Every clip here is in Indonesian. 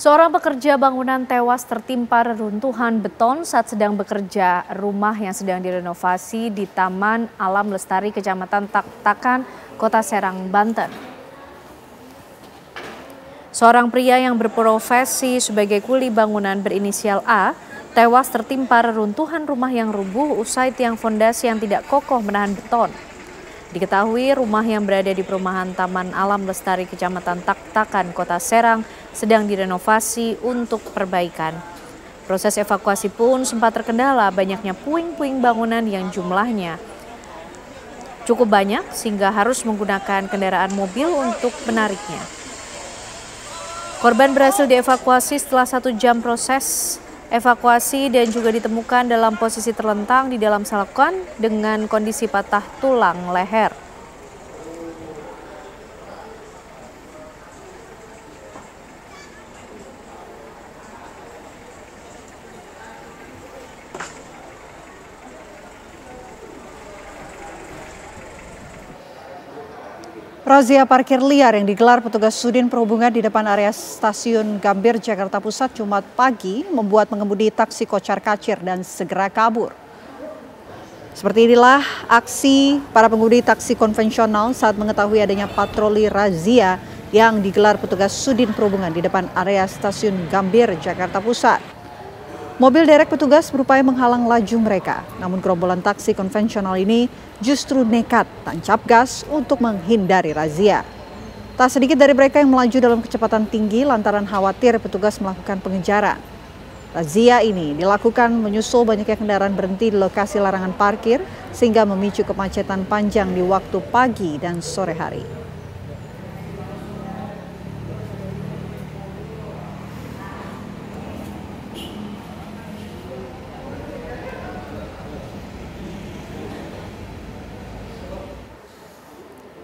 Seorang pekerja bangunan tewas tertimpa reruntuhan beton saat sedang bekerja rumah yang sedang direnovasi di Taman Alam Lestari, Kecamatan Tak-Takan, Kota Serang, Banten. Seorang pria yang berprofesi sebagai kuli bangunan berinisial A tewas tertimpa reruntuhan rumah yang rubuh usai tiang fondasi yang tidak kokoh menahan beton. Diketahui rumah yang berada di perumahan Taman Alam Lestari Kecamatan Tak-Takan, Kota Serang sedang direnovasi untuk perbaikan. Proses evakuasi pun sempat terkendala banyaknya puing-puing bangunan yang jumlahnya cukup banyak sehingga harus menggunakan kendaraan mobil untuk menariknya. Korban berhasil dievakuasi setelah 1 jam proses evakuasi dan juga ditemukan dalam posisi terlentang di dalam selokan dengan kondisi patah tulang leher. Razia parkir liar yang digelar petugas Sudin Perhubungan di depan area Stasiun Gambir, Jakarta Pusat Jumat pagi membuat pengemudi taksi kocar-kacir dan segera kabur. Seperti inilah aksi para pengemudi taksi konvensional saat mengetahui adanya patroli razia yang digelar petugas Sudin Perhubungan di depan area Stasiun Gambir, Jakarta Pusat. Mobil derek petugas berupaya menghalang laju mereka, namun gerombolan taksi konvensional ini justru nekat tancap gas untuk menghindari razia. Tak sedikit dari mereka yang melaju dalam kecepatan tinggi lantaran khawatir petugas melakukan pengejaran. Razia ini dilakukan menyusul banyaknya kendaraan berhenti di lokasi larangan parkir sehingga memicu kemacetan panjang di waktu pagi dan sore hari.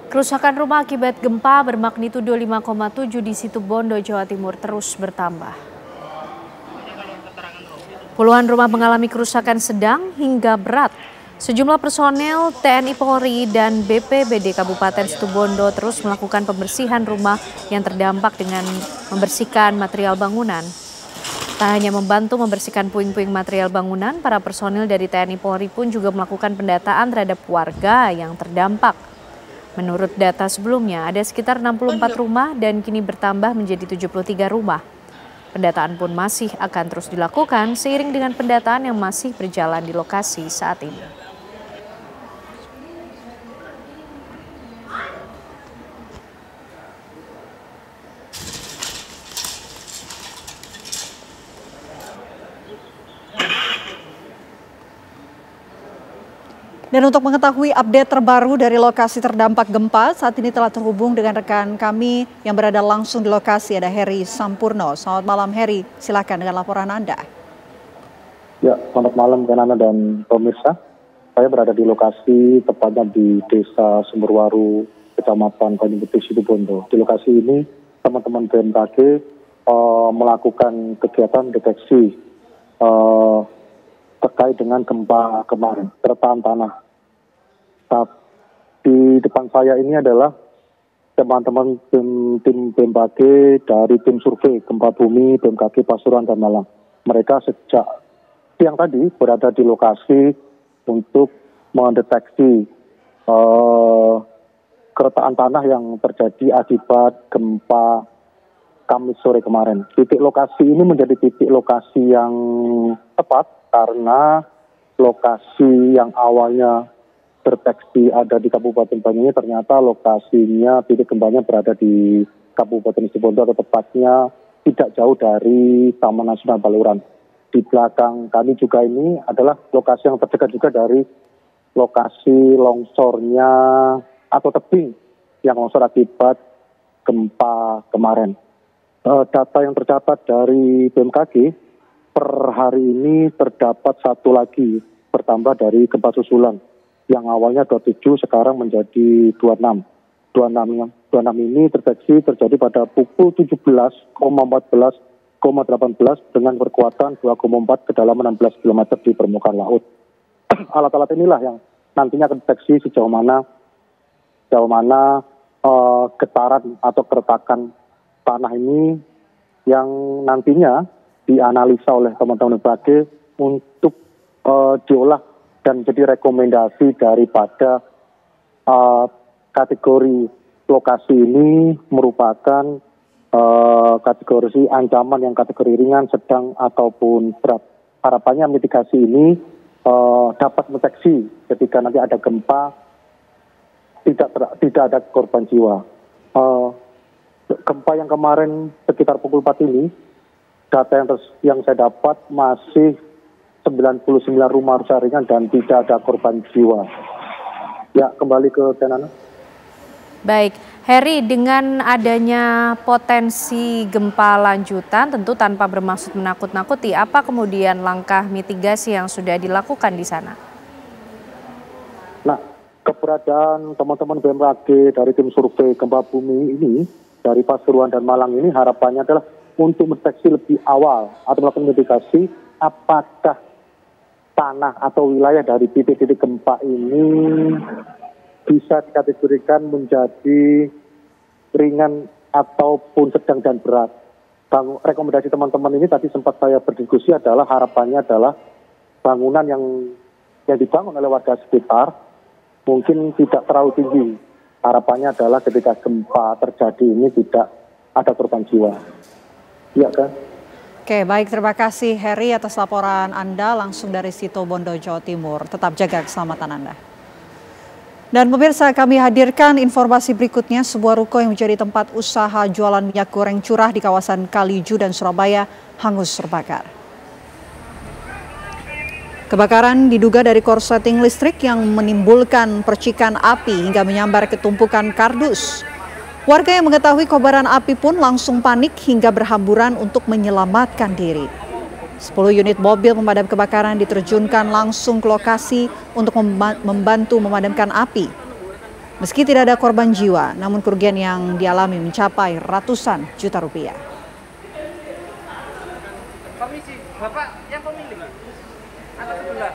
Kerusakan rumah akibat gempa bermagnitudo 5,7 di Situbondo, Jawa Timur terus bertambah. Puluhan rumah mengalami kerusakan sedang hingga berat. Sejumlah personel TNI Polri dan BPBD Kabupaten Situbondo terus melakukan pembersihan rumah yang terdampak dengan membersihkan material bangunan. Tak hanya membantu membersihkan puing-puing material bangunan, para personil dari TNI Polri pun juga melakukan pendataan terhadap warga yang terdampak. Menurut data sebelumnya, ada sekitar 64 rumah dan kini bertambah menjadi 73 rumah. Pendataan pun masih akan terus dilakukan seiring dengan pendataan yang masih berjalan di lokasi saat ini. Dan untuk mengetahui update terbaru dari lokasi terdampak gempa, saat ini telah terhubung dengan rekan kami yang berada langsung di lokasi, ada Heri Sampurno. Selamat malam Heri, silakan dengan laporan Anda. Ya, selamat malam Nana dan pemirsa. Saya berada di lokasi, tepatnya di Desa Sumberwaru, Kecamatan Banyuwangi, Situbondo. Di lokasi ini, teman-teman BMKG melakukan kegiatan deteksi terkait dengan gempa kemarin, keretakan tanah. Di depan saya ini adalah teman-teman tim BMKG dari tim survei gempa bumi BMKG Pasuruan dan Malang. Mereka sejak siang tadi berada di lokasi untuk mendeteksi keretakan tanah yang terjadi akibat gempa Kamis sore kemarin. Titik lokasi ini menjadi titik lokasi yang tepat karena lokasi yang awalnya terdeteksi ada di Kabupaten Banyuwangi ternyata lokasinya titik gempanya berada di Kabupaten Situbondo atau tepatnya tidak jauh dari Taman Nasional Baluran. Di belakang kami juga ini adalah lokasi yang terdekat juga dari lokasi longsornya atau tebing yang longsor akibat gempa kemarin. Data yang tercatat dari BMKG, per hari ini terdapat satu lagi bertambah dari gempa susulan yang awalnya 27 sekarang menjadi 26. 26 ini terjadi pada pukul 17,14,18 dengan kekuatan 2,4 kedalaman 16 km di permukaan laut. Alat-alat inilah yang nantinya akan deteksi sejauh mana getaran atau keretakan tanah ini yang nantinya dianalisa oleh teman-teman BMKG untuk diolah dan jadi rekomendasi daripada kategori lokasi ini merupakan kategori ancaman yang kategori ringan, sedang ataupun berat. Harapannya mitigasi ini dapat mendeteksi ketika nanti ada gempa tidak ada korban jiwa. Gempa yang kemarin sekitar pukul 4 ini, data yang saya dapat masih 99 rumah rusak ringan dan tidak ada korban jiwa. Ya, kembali ke Tenana. Baik, Heri, dengan adanya potensi gempa lanjutan tentu tanpa bermaksud menakut-nakuti, apa kemudian langkah mitigasi yang sudah dilakukan di sana? Nah, keberadaan teman-teman BMKG dari tim survei gempa bumi ini, dari Pasuruan dan Malang ini harapannya adalah untuk mendeteksi lebih awal atau melakukan mitigasi apakah tanah atau wilayah dari titik-titik gempa ini bisa dikategorikan menjadi ringan ataupun sedang dan berat. Rekomendasi teman-teman ini tadi sempat saya berdiskusi adalah harapannya adalah bangunan yang dibangun oleh warga sekitar mungkin tidak terlalu tinggi. Harapannya adalah ketika gempa terjadi ini tidak ada korban jiwa. Iya kan? Oke, baik, terima kasih Heri atas laporan Anda langsung dari Situbondo, Jawa Timur. Tetap jaga keselamatan Anda. Dan pemirsa, kami hadirkan informasi berikutnya. Sebuah ruko yang menjadi tempat usaha jualan minyak goreng curah di kawasan Kaliju dan Surabaya hangus terbakar. Kebakaran diduga dari korsleting listrik yang menimbulkan percikan api hingga menyambar ke tumpukan kardus. Warga yang mengetahui kobaran api pun langsung panik hingga berhamburan untuk menyelamatkan diri. 10 unit mobil pemadam kebakaran diterjunkan langsung ke lokasi untuk membantu memadamkan api. Meski tidak ada korban jiwa, namun kerugian yang dialami mencapai ratusan juta rupiah. Komisi, Bapak yang pemilik atau sebelah?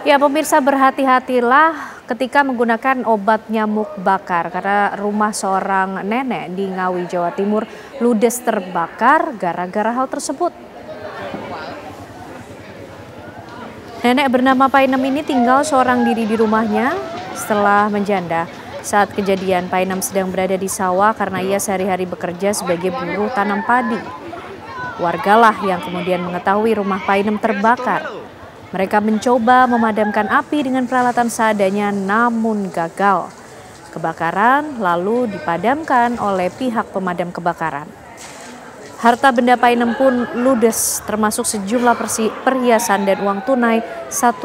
Ya, pemirsa, berhati-hatilah ketika menggunakan obat nyamuk bakar karena rumah seorang nenek di Ngawi, Jawa Timur ludes terbakar gara-gara hal tersebut. Nenek bernama Painem ini tinggal seorang diri di rumahnya setelah menjanda. Saat kejadian, Painem sedang berada di sawah karena ia sehari-hari bekerja sebagai buruh tanam padi. Wargalah yang kemudian mengetahui rumah Painem terbakar. Mereka mencoba memadamkan api dengan peralatan seadanya namun gagal. Kebakaran lalu dipadamkan oleh pihak pemadam kebakaran. Harta benda Painem pun ludes termasuk sejumlah perhiasan dan uang tunai 1,5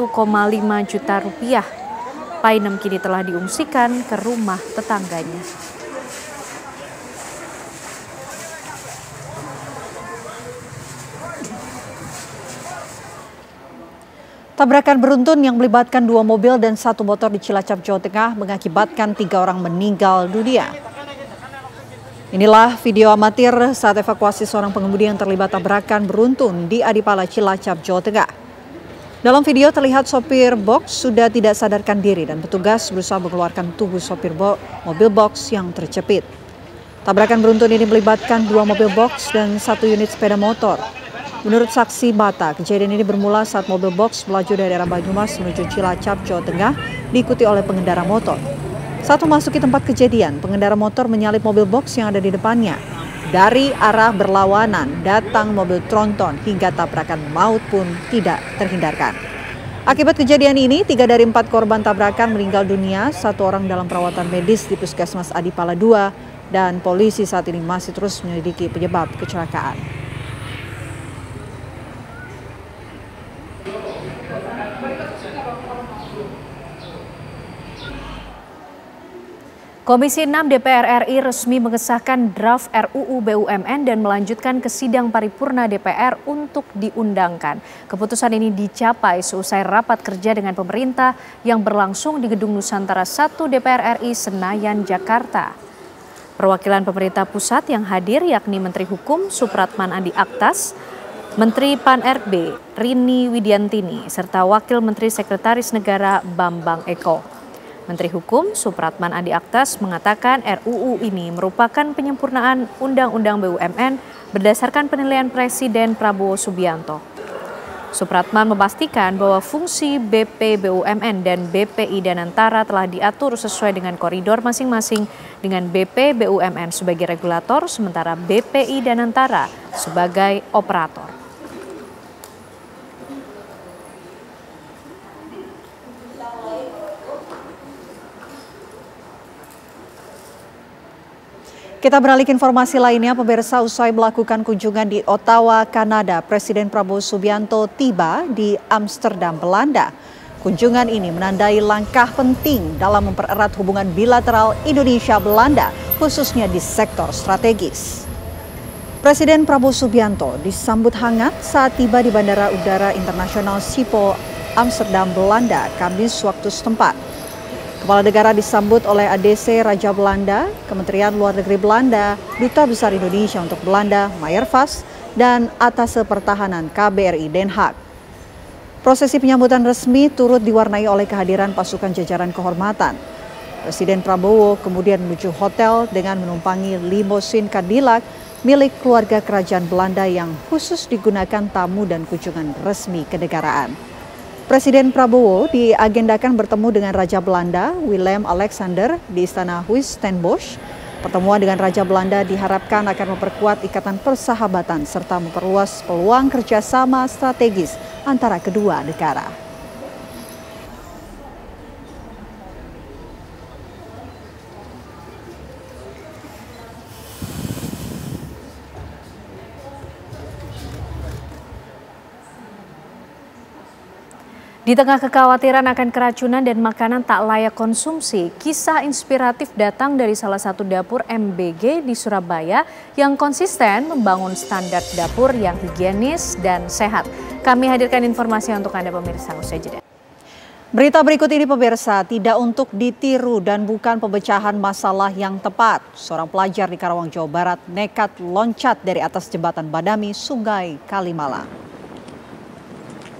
juta rupiah. Painem kini telah diungsikan ke rumah tetangganya. Tabrakan beruntun yang melibatkan 2 mobil dan 1 motor di Cilacap, Jawa Tengah mengakibatkan 3 orang meninggal dunia. Inilah video amatir saat evakuasi seorang pengemudi yang terlibat tabrakan beruntun di Adipala, Cilacap, Jawa Tengah. Dalam video terlihat sopir box sudah tidak sadarkan diri dan petugas berusaha mengeluarkan tubuh sopir mobil box yang terjepit. Tabrakan beruntun ini melibatkan 2 mobil box dan 1 unit sepeda motor. Menurut saksi mata, kejadian ini bermula saat mobil box melaju dari arah Banyumas menuju Cilacap, Jawa Tengah, diikuti oleh pengendara motor. Saat memasuki tempat kejadian, pengendara motor menyalip mobil box yang ada di depannya. Dari arah berlawanan, datang mobil tronton hingga tabrakan maut pun tidak terhindarkan. Akibat kejadian ini, 3 dari 4 korban tabrakan meninggal dunia, 1 orang dalam perawatan medis di Puskesmas Adipala 2, dan polisi saat ini masih terus menyelidiki penyebab kecelakaan. Komisi 6 DPR RI resmi mengesahkan draft RUU BUMN dan melanjutkan ke sidang paripurna DPR untuk diundangkan. Keputusan ini dicapai seusai rapat kerja dengan pemerintah yang berlangsung di Gedung Nusantara 1 DPR RI Senayan, Jakarta. Perwakilan pemerintah pusat yang hadir yakni Menteri Hukum Supratman Andi Aktas, Menteri Pan-RB Rini Widiantini, serta Wakil Menteri Sekretaris Negara Bambang Eko. Menteri Hukum Supratman Andi Aktas mengatakan RUU ini merupakan penyempurnaan Undang-Undang BUMN berdasarkan penilaian Presiden Prabowo Subianto. Supratman memastikan bahwa fungsi BP BUMN dan BPI Danantara telah diatur sesuai dengan koridor masing-masing dengan BP BUMN sebagai regulator sementara BPI Danantara sebagai operator. Kita beralih ke informasi lainnya, pemirsa. Usai melakukan kunjungan di Ottawa, Kanada, Presiden Prabowo Subianto tiba di Amsterdam, Belanda. Kunjungan ini menandai langkah penting dalam mempererat hubungan bilateral Indonesia-Belanda, khususnya di sektor strategis. Presiden Prabowo Subianto disambut hangat saat tiba di Bandara Udara Internasional Schiphol, Amsterdam, Belanda, Kamis waktu setempat. Kepala negara disambut oleh ADC Raja Belanda, Kementerian Luar Negeri Belanda, Duta Besar Indonesia untuk Belanda, Maier Vas, dan Atase Pertahanan KBRI Den Haag. Prosesi penyambutan resmi turut diwarnai oleh kehadiran pasukan jajaran kehormatan. Presiden Prabowo kemudian menuju hotel dengan menumpangi limosin Cadillac milik keluarga kerajaan Belanda yang khusus digunakan tamu dan kunjungan resmi kenegaraan. Presiden Prabowo diagendakan bertemu dengan Raja Belanda Willem-Alexander di Istana Huis ten Bosch. Pertemuan dengan Raja Belanda diharapkan akan memperkuat ikatan persahabatan serta memperluas peluang kerjasama strategis antara kedua negara. Di tengah kekhawatiran akan keracunan dan makanan tak layak konsumsi, kisah inspiratif datang dari salah satu dapur MBG di Surabaya yang konsisten membangun standar dapur yang higienis dan sehat. Kami hadirkan informasi untuk Anda pemirsa, usai jeda. Berita berikut ini pemirsa, tidak untuk ditiru dan bukan pemecahan masalah yang tepat. Seorang pelajar di Karawang, Jawa Barat nekat loncat dari atas jembatan Badami, Sungai Kalimalang.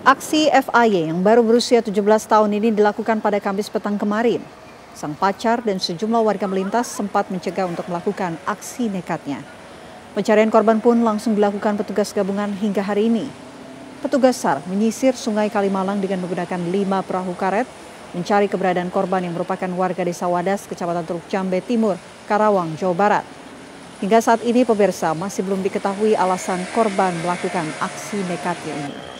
Aksi FAY yang baru berusia 17 tahun ini dilakukan pada Kamis petang kemarin. Sang pacar dan sejumlah warga melintas sempat mencegah untuk melakukan aksi nekatnya. Pencarian korban pun langsung dilakukan petugas gabungan hingga hari ini. Petugas SAR menyisir Sungai Kalimalang dengan menggunakan 5 perahu karet mencari keberadaan korban yang merupakan warga Desa Wadas, Kecamatan Teluk Jambe Timur, Karawang, Jawa Barat. Hingga saat ini pemirsa masih belum diketahui alasan korban melakukan aksi nekatnya ini.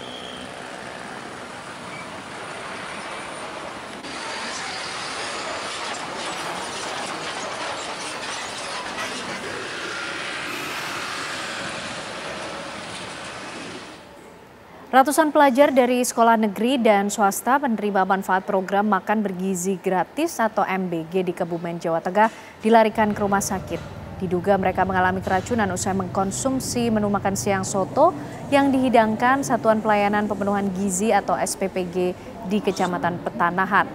Ratusan pelajar dari sekolah negeri dan swasta penerima manfaat program makan bergizi gratis atau MBG di Kebumen, Jawa Tengah dilarikan ke rumah sakit. Diduga mereka mengalami keracunan usai mengkonsumsi menu makan siang soto yang dihidangkan Satuan Pelayanan Pemenuhan Gizi atau SPPG di Kecamatan Petanahan.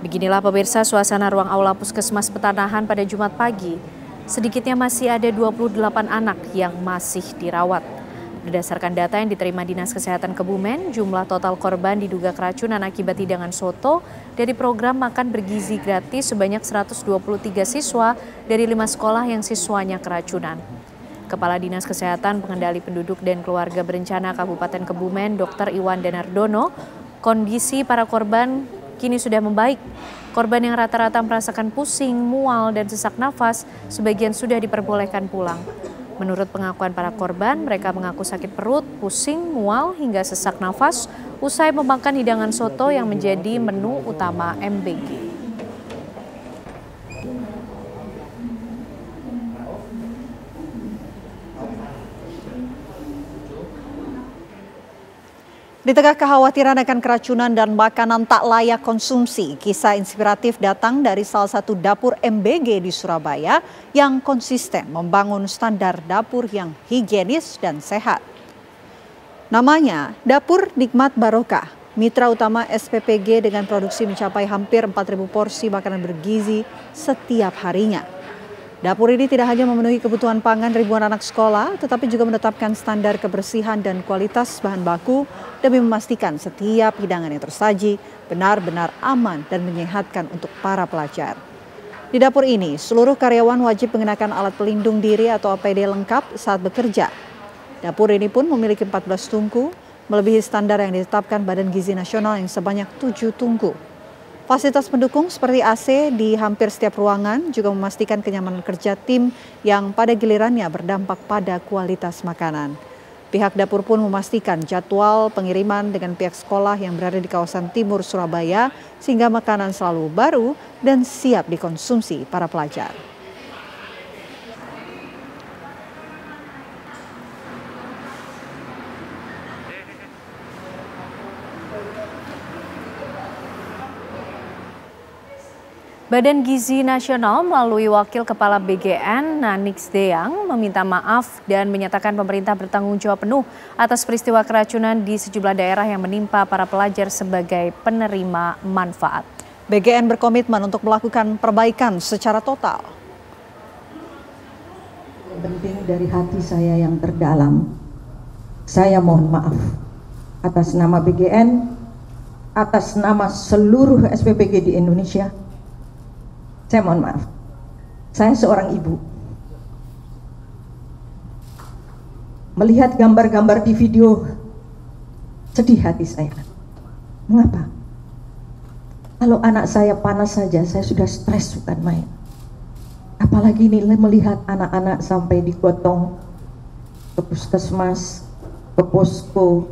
Beginilah pemirsa suasana ruang aula Puskesmas Petanahan pada Jumat pagi. Sedikitnya masih ada 28 anak yang masih dirawat. Berdasarkan data yang diterima Dinas Kesehatan Kebumen, jumlah total korban diduga keracunan akibat hidangan soto dari program makan bergizi gratis sebanyak 123 siswa dari 5 sekolah yang siswanya keracunan. Kepala Dinas Kesehatan Pengendali Penduduk dan Keluarga Berencana Kabupaten Kebumen, Dr. Iwan Danardono, kondisi para korban kini sudah membaik. Korban yang rata-rata merasakan pusing, mual, dan sesak nafas, sebagian sudah diperbolehkan pulang. Menurut pengakuan para korban, mereka mengaku sakit perut, pusing, mual, hingga sesak nafas usai memakan hidangan soto yang menjadi menu utama MBG. Di tengah kekhawatiran akan keracunan dan makanan tak layak konsumsi, kisah inspiratif datang dari salah satu dapur MBG di Surabaya yang konsisten membangun standar dapur yang higienis dan sehat. Namanya Dapur Nikmat Barokah, mitra utama SPPG dengan produksi mencapai hampir 4.000 porsi makanan bergizi setiap harinya. Dapur ini tidak hanya memenuhi kebutuhan pangan ribuan anak sekolah, tetapi juga menetapkan standar kebersihan dan kualitas bahan baku demi memastikan setiap hidangan yang tersaji benar-benar aman dan menyehatkan untuk para pelajar. Di dapur ini, seluruh karyawan wajib mengenakan alat pelindung diri atau APD lengkap saat bekerja. Dapur ini pun memiliki 14 tungku, melebihi standar yang ditetapkan Badan Gizi Nasional yang sebanyak 7 tungku. Fasilitas pendukung seperti AC di hampir setiap ruangan juga memastikan kenyamanan kerja tim yang pada gilirannya berdampak pada kualitas makanan. Pihak dapur pun memastikan jadwal pengiriman dengan pihak sekolah yang berada di kawasan timur Surabaya sehingga makanan selalu baru dan siap dikonsumsi para pelajar. Badan Gizi Nasional melalui Wakil Kepala BGN Nanix Deyang meminta maaf dan menyatakan pemerintah bertanggung jawab penuh atas peristiwa keracunan di sejumlah daerah yang menimpa para pelajar sebagai penerima manfaat. BGN berkomitmen untuk melakukan perbaikan secara total. Yang penting dari hati saya yang terdalam, saya mohon maaf atas nama BGN, atas nama seluruh SPBG di Indonesia. Saya mohon maaf, saya seorang ibu. Melihat gambar-gambar di video, sedih hati saya. Mengapa? Kalau anak saya panas saja, saya sudah stres bukan main. Apalagi ini melihat anak-anak sampai digotong ke puskesmas, ke posko.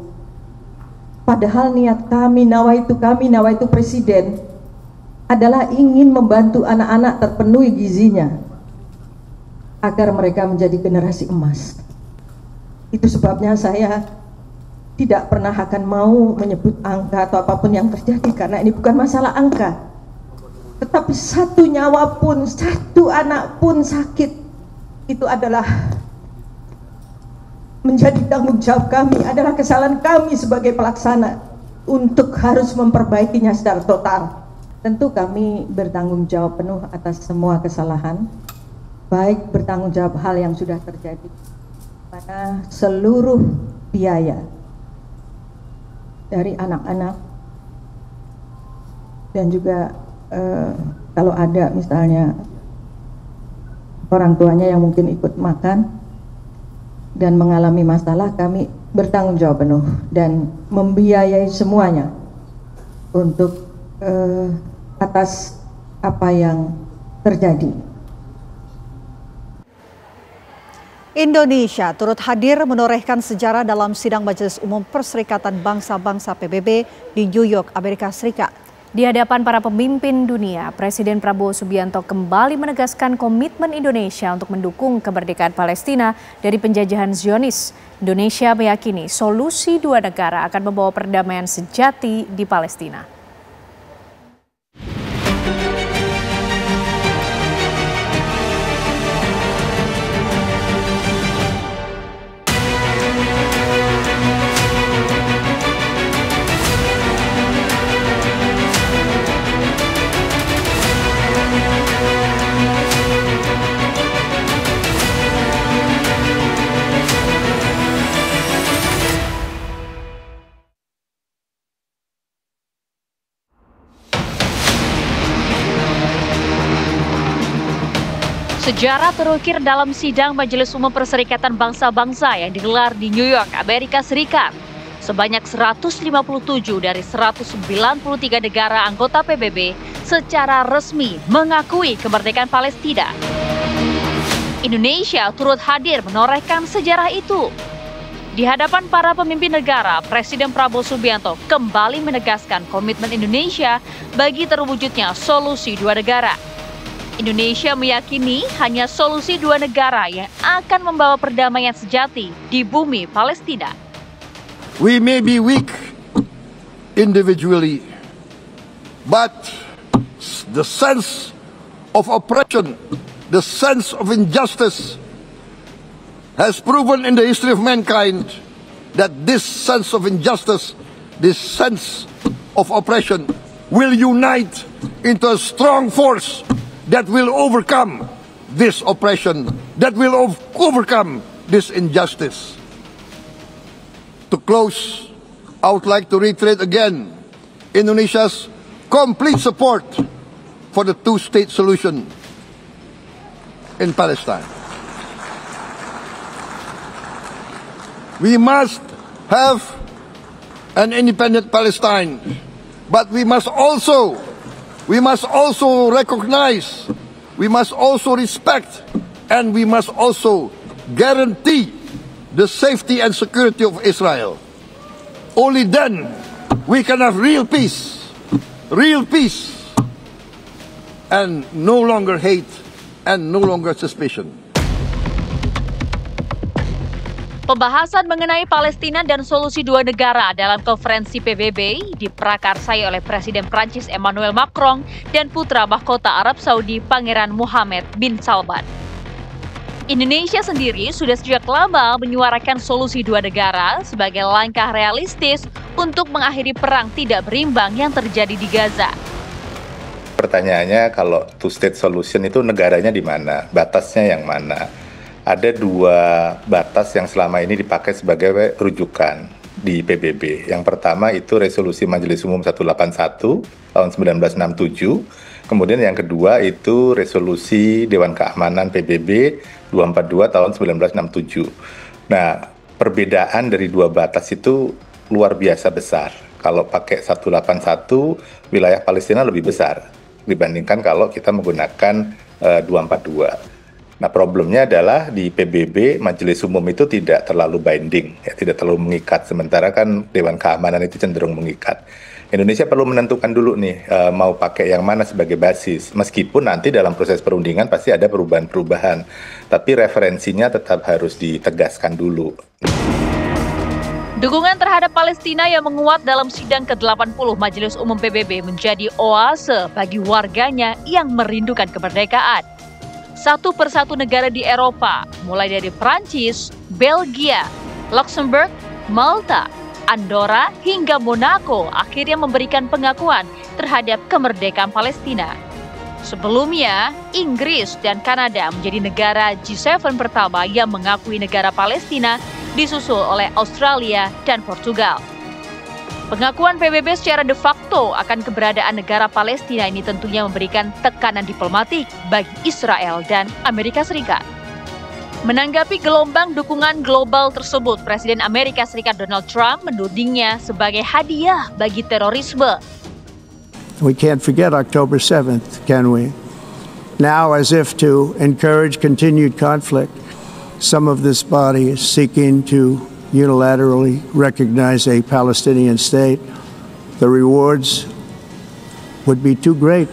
Padahal niat kami, nawaitu presiden, adalah ingin membantu anak-anak terpenuhi gizinya agar mereka menjadi generasi emas. Itu sebabnya saya tidak pernah akan mau menyebut angka atau apapun yang terjadi, karena ini bukan masalah angka. Tetapi satu nyawa pun, satu anak pun sakit, itu adalah menjadi tanggung jawab kami, adalah kesalahan kami sebagai pelaksana untuk harus memperbaikinya secara total. Tentu kami bertanggung jawab penuh atas semua kesalahan, baik bertanggung jawab hal yang sudah terjadi, pada seluruh biaya dari anak-anak, dan juga kalau ada misalnya orang tuanya yang mungkin ikut makan dan mengalami masalah, kami bertanggung jawab penuh dan membiayai semuanya untuk atas apa yang terjadi. Indonesia turut hadir menorehkan sejarah dalam sidang Majelis Umum Perserikatan Bangsa-Bangsa PBB di New York, Amerika Serikat. Di hadapan para pemimpin dunia, Presiden Prabowo Subianto kembali menegaskan komitmen Indonesia untuk mendukung kemerdekaan Palestina dari penjajahan Zionis. Indonesia meyakini solusi dua negara akan membawa perdamaian sejati di Palestina. Sejarah terukir dalam sidang Majelis Umum Perserikatan Bangsa-Bangsa yang digelar di New York, Amerika Serikat. Sebanyak 157 dari 193 negara anggota PBB secara resmi mengakui kemerdekaan Palestina. Indonesia turut hadir menorehkan sejarah itu. Di hadapan para pemimpin negara, Presiden Prabowo Subianto kembali menegaskan komitmen Indonesia bagi terwujudnya solusi dua negara. Indonesia meyakini hanya solusi dua negara yang akan membawa perdamaian sejati di bumi Palestina. We may be weak individually, but the sense of oppression, the sense of injustice has proven in the history of mankind that this sense of injustice, this sense of oppression will unite into a strong force that will overcome this oppression, that will overcome this injustice. To close, I would like to reiterate again Indonesia's complete support for the two-state solution in Palestine. We must have an independent Palestine, but we must also recognize, we must also respect, and we must also guarantee the safety and security of Israel. Only then we can have real peace, and no longer hate and no longer suspicion. Pembahasan mengenai Palestina dan solusi dua negara dalam konferensi PBB diprakarsai oleh Presiden Prancis Emmanuel Macron dan putra mahkota Arab Saudi Pangeran Mohammed bin Salman. Indonesia sendiri sudah sejak lama menyuarakan solusi dua negara sebagai langkah realistis untuk mengakhiri perang tidak berimbang yang terjadi di Gaza. Pertanyaannya, kalau two-state solution itu negaranya di mana? Batasnya yang mana? Ada dua batas yang selama ini dipakai sebagai rujukan di PBB. Yang pertama itu Resolusi Majelis Umum 181 tahun 1967. Kemudian yang kedua itu Resolusi Dewan Keamanan PBB 242 tahun 1967. Nah, perbedaan dari dua batas itu luar biasa besar. Kalau pakai 181, wilayah Palestina lebih besar dibandingkan kalau kita menggunakan 242. Nah, problemnya adalah di PBB Majelis Umum itu tidak terlalu binding, ya, tidak terlalu mengikat. Sementara kan Dewan Keamanan itu cenderung mengikat. Indonesia perlu menentukan dulu nih mau pakai yang mana sebagai basis. Meskipun nanti dalam proses perundingan pasti ada perubahan-perubahan, tapi referensinya tetap harus ditegaskan dulu. Dukungan terhadap Palestina yang menguat dalam sidang ke-80 Majelis Umum PBB menjadi oase bagi warganya yang merindukan kemerdekaan. Satu persatu negara di Eropa, mulai dari Prancis, Belgia, Luxembourg, Malta, Andorra, hingga Monaco akhirnya memberikan pengakuan terhadap kemerdekaan Palestina. Sebelumnya, Inggris dan Kanada menjadi negara G7 pertama yang mengakui negara Palestina, disusul oleh Australia dan Portugal. Pengakuan PBB secara de facto akan keberadaan negara Palestina ini tentunya memberikan tekanan diplomatik bagi Israel dan Amerika Serikat. Menanggapi gelombang dukungan global tersebut, Presiden Amerika Serikat Donald Trump menudingnya sebagai hadiah bagi terorisme. We can't forget October 7th, can we? Now, as if to encourage continued conflict, some of this body is seeking to unilaterally recognize a Palestinian state. The rewards would be too great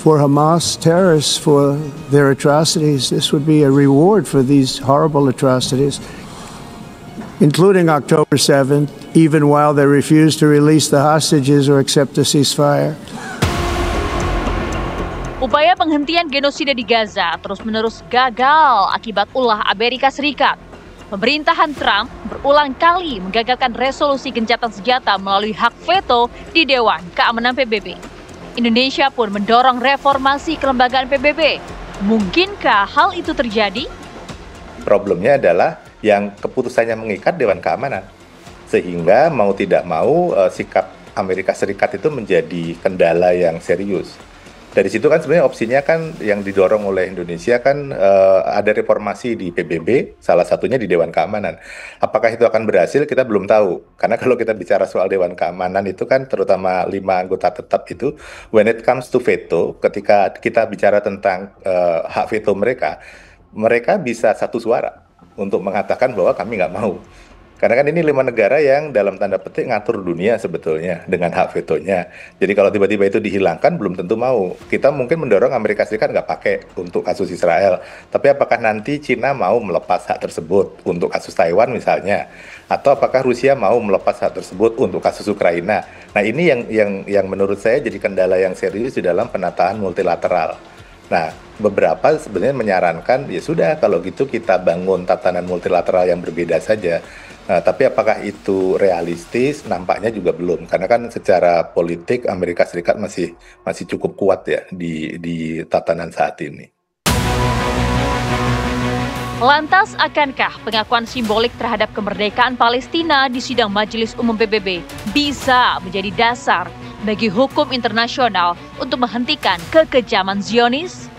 for Hamas terrorists for their atrocities. This would be a reward for these horrible atrocities, including October 7th, even while they refuse to release the hostages or accept a ceasefire. Upaya penghentian genosida di Gaza terus-menerus gagal akibat ulah Amerika Serikat. Pemerintahan Trump berulang kali menggagalkan resolusi gencatan senjata melalui hak veto di Dewan Keamanan PBB. Indonesia pun mendorong reformasi kelembagaan PBB. Mungkinkah hal itu terjadi? Problemnya adalah yang keputusannya mengikat Dewan Keamanan. Sehingga mau tidak mau sikap Amerika Serikat itu menjadi kendala yang serius. Dari situ kan sebenarnya opsinya kan yang didorong oleh Indonesia kan ada reformasi di PBB, salah satunya di Dewan Keamanan. Apakah itu akan berhasil, kita belum tahu. Karena kalau kita bicara soal Dewan Keamanan itu kan terutama 5 anggota tetap itu, when it comes to veto, ketika kita bicara tentang hak veto mereka bisa satu suara untuk mengatakan bahwa kami nggak mau. Karena kan ini 5 negara yang dalam tanda petik ngatur dunia sebetulnya dengan hak vetonya. Jadi kalau tiba-tiba itu dihilangkan belum tentu mau. Kita mungkin mendorong Amerika Serikat nggak pakai untuk kasus Israel. Tapi apakah nanti Cina mau melepas hak tersebut untuk kasus Taiwan misalnya? Atau apakah Rusia mau melepas hak tersebut untuk kasus Ukraina? Nah ini yang menurut saya jadi kendala yang serius di dalam penataan multilateral. Nah, beberapa sebenarnya menyarankan, ya sudah kalau gitu kita bangun tatanan multilateral yang berbeda saja. Nah, tapi apakah itu realistis? Nampaknya juga belum. Karena kan secara politik Amerika Serikat masih cukup kuat ya di tatanan saat ini. Lantas, akankah pengakuan simbolik terhadap kemerdekaan Palestina di sidang Majelis Umum PBB bisa menjadi dasar bagi hukum internasional untuk menghentikan kekejaman Zionis?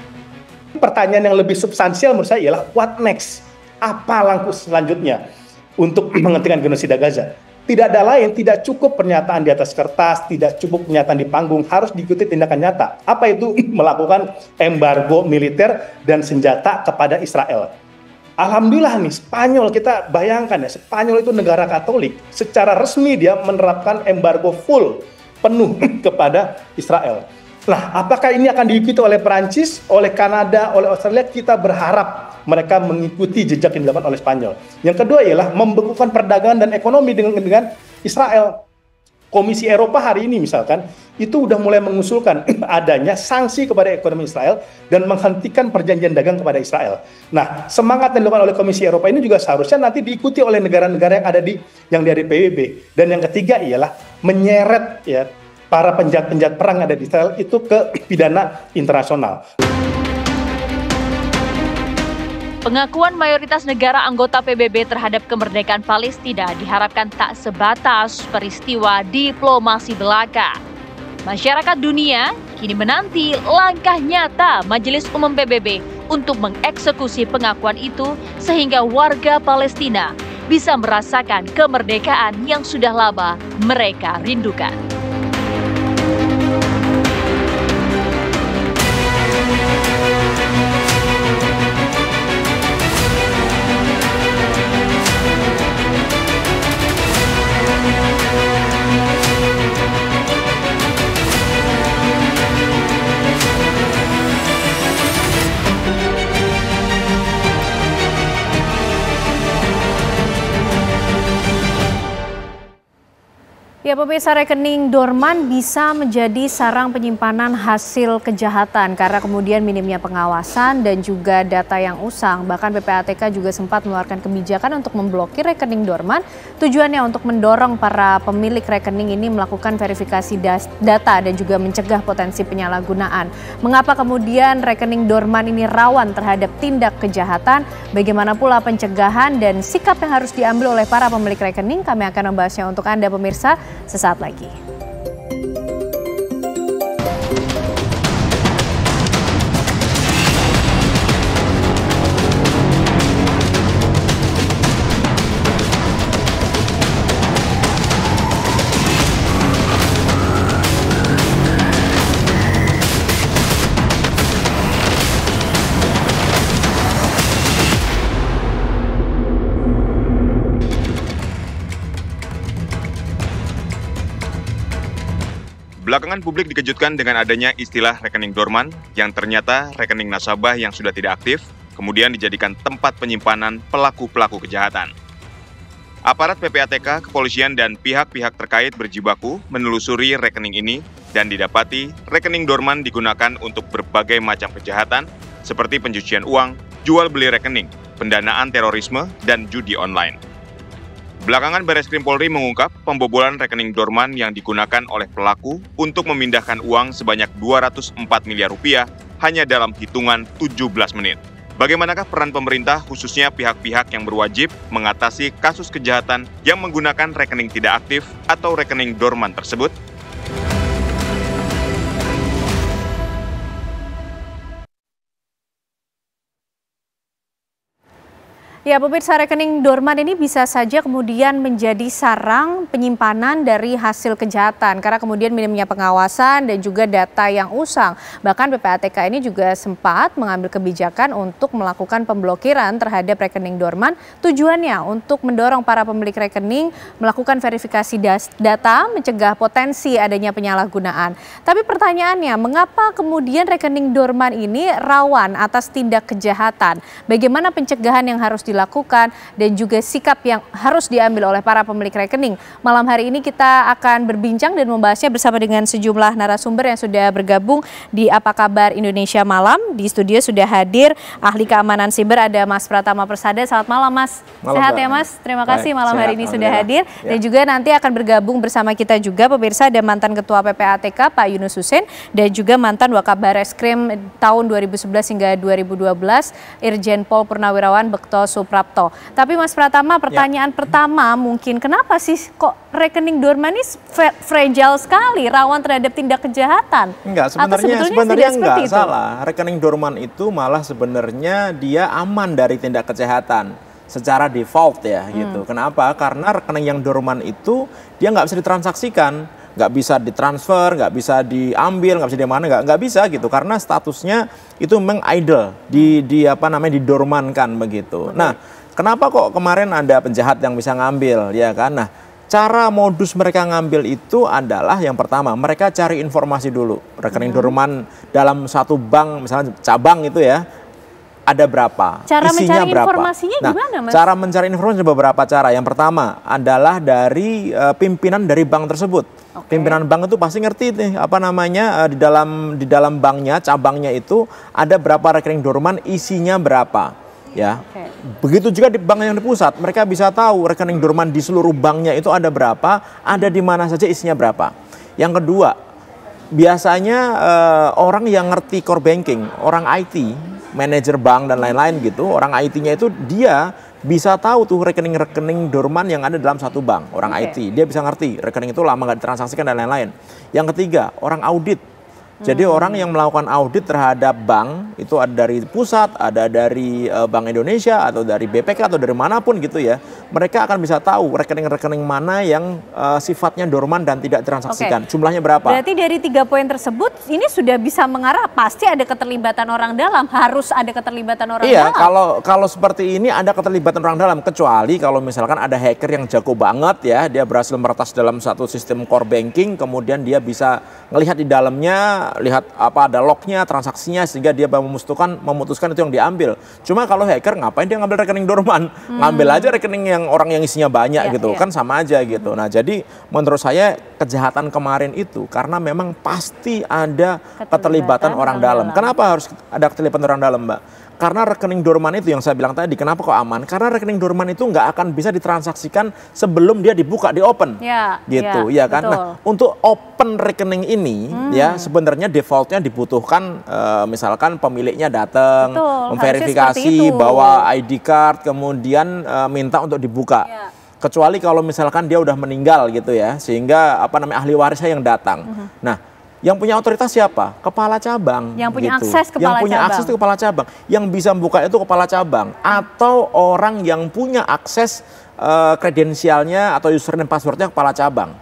Pertanyaan yang lebih substansial menurut saya ialah what next? Apa langkah selanjutnya untuk menghentikan genosida Gaza? Tidak ada lain, tidak cukup pernyataan di atas kertas, tidak cukup pernyataan di panggung, harus diikuti tindakan nyata. Apa itu? Melakukan embargo militer dan senjata kepada Israel. Alhamdulillah nih, Spanyol, kita bayangkan ya, Spanyol itu negara Katolik, secara resmi dia menerapkan embargo full, penuh kepada Israel. Nah, apakah ini akan diikuti oleh Perancis, oleh Kanada, oleh Australia? Kita berharap mereka mengikuti jejak yang dilakukan oleh Spanyol. Yang kedua ialah membekukan perdagangan dan ekonomi dengan Israel. Komisi Eropa hari ini misalkan, itu udah mulai mengusulkan adanya sanksi kepada ekonomi Israel dan menghentikan perjanjian dagang kepada Israel. Nah, semangat yang dilakukan oleh Komisi Eropa ini juga seharusnya nanti diikuti oleh negara-negara yang ada yang dari PBB. Dan yang ketiga ialah menyeret ya para penjahat-penjahat perang yang ada di Israel itu ke pidana internasional. Pengakuan mayoritas negara anggota PBB terhadap kemerdekaan Palestina diharapkan tak sebatas peristiwa diplomasi belaka. Masyarakat dunia kini menanti langkah nyata Majelis Umum PBB untuk mengeksekusi pengakuan itu sehingga warga Palestina bisa merasakan kemerdekaan yang sudah lama mereka rindukan. Ya, pemirsa, rekening dorman bisa menjadi sarang penyimpanan hasil kejahatan karena kemudian minimnya pengawasan dan juga data yang usang. Bahkan PPATK juga sempat mengeluarkan kebijakan untuk memblokir rekening dorman. Tujuannya untuk mendorong para pemilik rekening ini melakukan verifikasi data dan juga mencegah potensi penyalahgunaan. Mengapa kemudian rekening dorman ini rawan terhadap tindak kejahatan? Bagaimana pula pencegahan dan sikap yang harus diambil oleh para pemilik rekening? Kami akan membahasnya untuk Anda, pemirsa, sesaat lagi. Belakangan publik dikejutkan dengan adanya istilah rekening dorman yang ternyata rekening nasabah yang sudah tidak aktif, kemudian dijadikan tempat penyimpanan pelaku-pelaku kejahatan. Aparat PPATK, kepolisian, dan pihak-pihak terkait berjibaku menelusuri rekening ini dan didapati rekening dorman digunakan untuk berbagai macam kejahatan seperti pencucian uang, jual beli rekening, pendanaan terorisme, dan judi online. Belakangan Bareskrim Polri mengungkap pembobolan rekening dorman yang digunakan oleh pelaku untuk memindahkan uang sebanyak 204 miliar rupiah hanya dalam hitungan 17 menit. Bagaimanakah peran pemerintah khususnya pihak-pihak yang berwajib mengatasi kasus kejahatan yang menggunakan rekening tidak aktif atau rekening dorman tersebut? Ya, pemirsa, rekening dorman ini bisa saja kemudian menjadi sarang penyimpanan dari hasil kejahatan karena kemudian minimnya pengawasan dan juga data yang usang. Bahkan PPATK ini juga sempat mengambil kebijakan untuk melakukan pemblokiran terhadap rekening dorman. Tujuannya untuk mendorong para pemilik rekening melakukan verifikasi data, mencegah potensi adanya penyalahgunaan. Tapi pertanyaannya, mengapa kemudian rekening dorman ini rawan atas tindak kejahatan? Bagaimana pencegahan yang harus dilakukan dilakukan dan juga sikap yang harus diambil oleh para pemilik rekening. Malam hari ini kita akan berbincang dan membahasnya bersama dengan sejumlah narasumber yang sudah bergabung di Apa Kabar Indonesia Malam. Di studio sudah hadir ahli keamanan siber, ada Mas Pratama Persada. Selamat malam Mas. Sehat ya Mas? Terima kasih malam hari ini sudah hadir. Dan juga nanti akan bergabung bersama kita juga pemirsa ada mantan Ketua PPATK Pak Yunus Hussein dan juga mantan Wakabareskrim tahun 2011 hingga 2012 Irjen Pol Purnawirawan Bekto Suprapto. Tapi Mas Pratama, pertanyaan pertama mungkin kenapa sih kok rekening dorman ini fragile sekali, rawan terhadap tindak kejahatan? Enggak, sebenarnya enggak salah. Rekening dorman itu malah sebenarnya dia aman dari tindak kejahatan secara default ya gitu. Kenapa? Karena rekening yang dorman itu dia nggak bisa ditransaksikan, nggak bisa ditransfer, nggak bisa diambil, nggak bisa di mana, nggak bisa gitu karena statusnya itu memang idle, didormankan begitu. Nah, kenapa kok kemarin ada penjahat yang bisa ngambil ya kan? Nah, cara modus mereka ngambil itu adalah yang pertama mereka cari informasi dulu rekening dorman dalam satu bank misalnya cabang itu ya. Ada berapa? Cara isinya mencari berapa? informasinya gimana, Mas? Cara mencari informasi ada beberapa cara. Yang pertama adalah dari pimpinan dari bank tersebut. Pimpinan bank itu pasti ngerti nih di dalam banknya, cabangnya itu ada berapa rekening dorman, isinya berapa, ya. Begitu juga di bank yang di pusat, mereka bisa tahu rekening dorman di seluruh banknya itu ada berapa, ada di mana saja, isinya berapa. Yang kedua, biasanya orang yang ngerti core banking, orang IT, manajer bank dan lain-lain gitu, orang IT-nya itu dia bisa tahu tuh rekening-rekening dorman yang ada dalam satu bank. Orang IT, dia bisa ngerti rekening itu lama nggak ditransaksikan dan lain-lain. Yang ketiga, orang audit. Jadi orang yang melakukan audit terhadap bank itu ada dari pusat, ada dari Bank Indonesia atau dari BPK atau dari manapun gitu ya. Mereka akan bisa tahu rekening-rekening mana yang sifatnya dorman dan tidak ditransaksikan. Jumlahnya berapa? Berarti dari 3 poin tersebut ini sudah bisa mengarah pasti ada keterlibatan orang dalam, harus ada keterlibatan orang dalam. Iya, kalau seperti ini ada keterlibatan orang dalam, kecuali kalau misalkan ada hacker yang jago banget ya, dia berhasil meretas dalam satu sistem core banking, kemudian dia bisa ngelihat di dalamnya, lihat apa ada lognya, transaksinya, sehingga dia memutuskan itu yang diambil. Cuma kalau hacker ngapain dia ngambil rekening dorman? Ngambil aja rekening yang orang yang isinya banyak gitu, kan sama aja gitu. Nah, jadi menurut saya kejahatan kemarin itu karena memang pasti ada keterlibatan orang dalam. Kenapa harus ada keterlibatan orang dalam, Mbak? Karena rekening dorman itu yang saya bilang tadi, kenapa kok aman? Karena rekening dorman itu nggak akan bisa ditransaksikan sebelum dia dibuka, di open, gitu, ya kan? Betul. Nah, untuk open rekening ini, ya sebenarnya defaultnya dibutuhkan, misalkan pemiliknya datang, memverifikasi bawa ID card, kemudian minta untuk dibuka. Kecuali kalau misalkan dia udah meninggal gitu ya, sehingga ahli warisnya yang datang. Nah, yang punya otoritas siapa? Kepala cabang. Yang punya gitu. akses kepala cabang. Yang punya akses itu kepala cabang. Yang bisa membuka itu kepala cabang. Atau orang yang punya akses kredensialnya atau username passwordnya kepala cabang.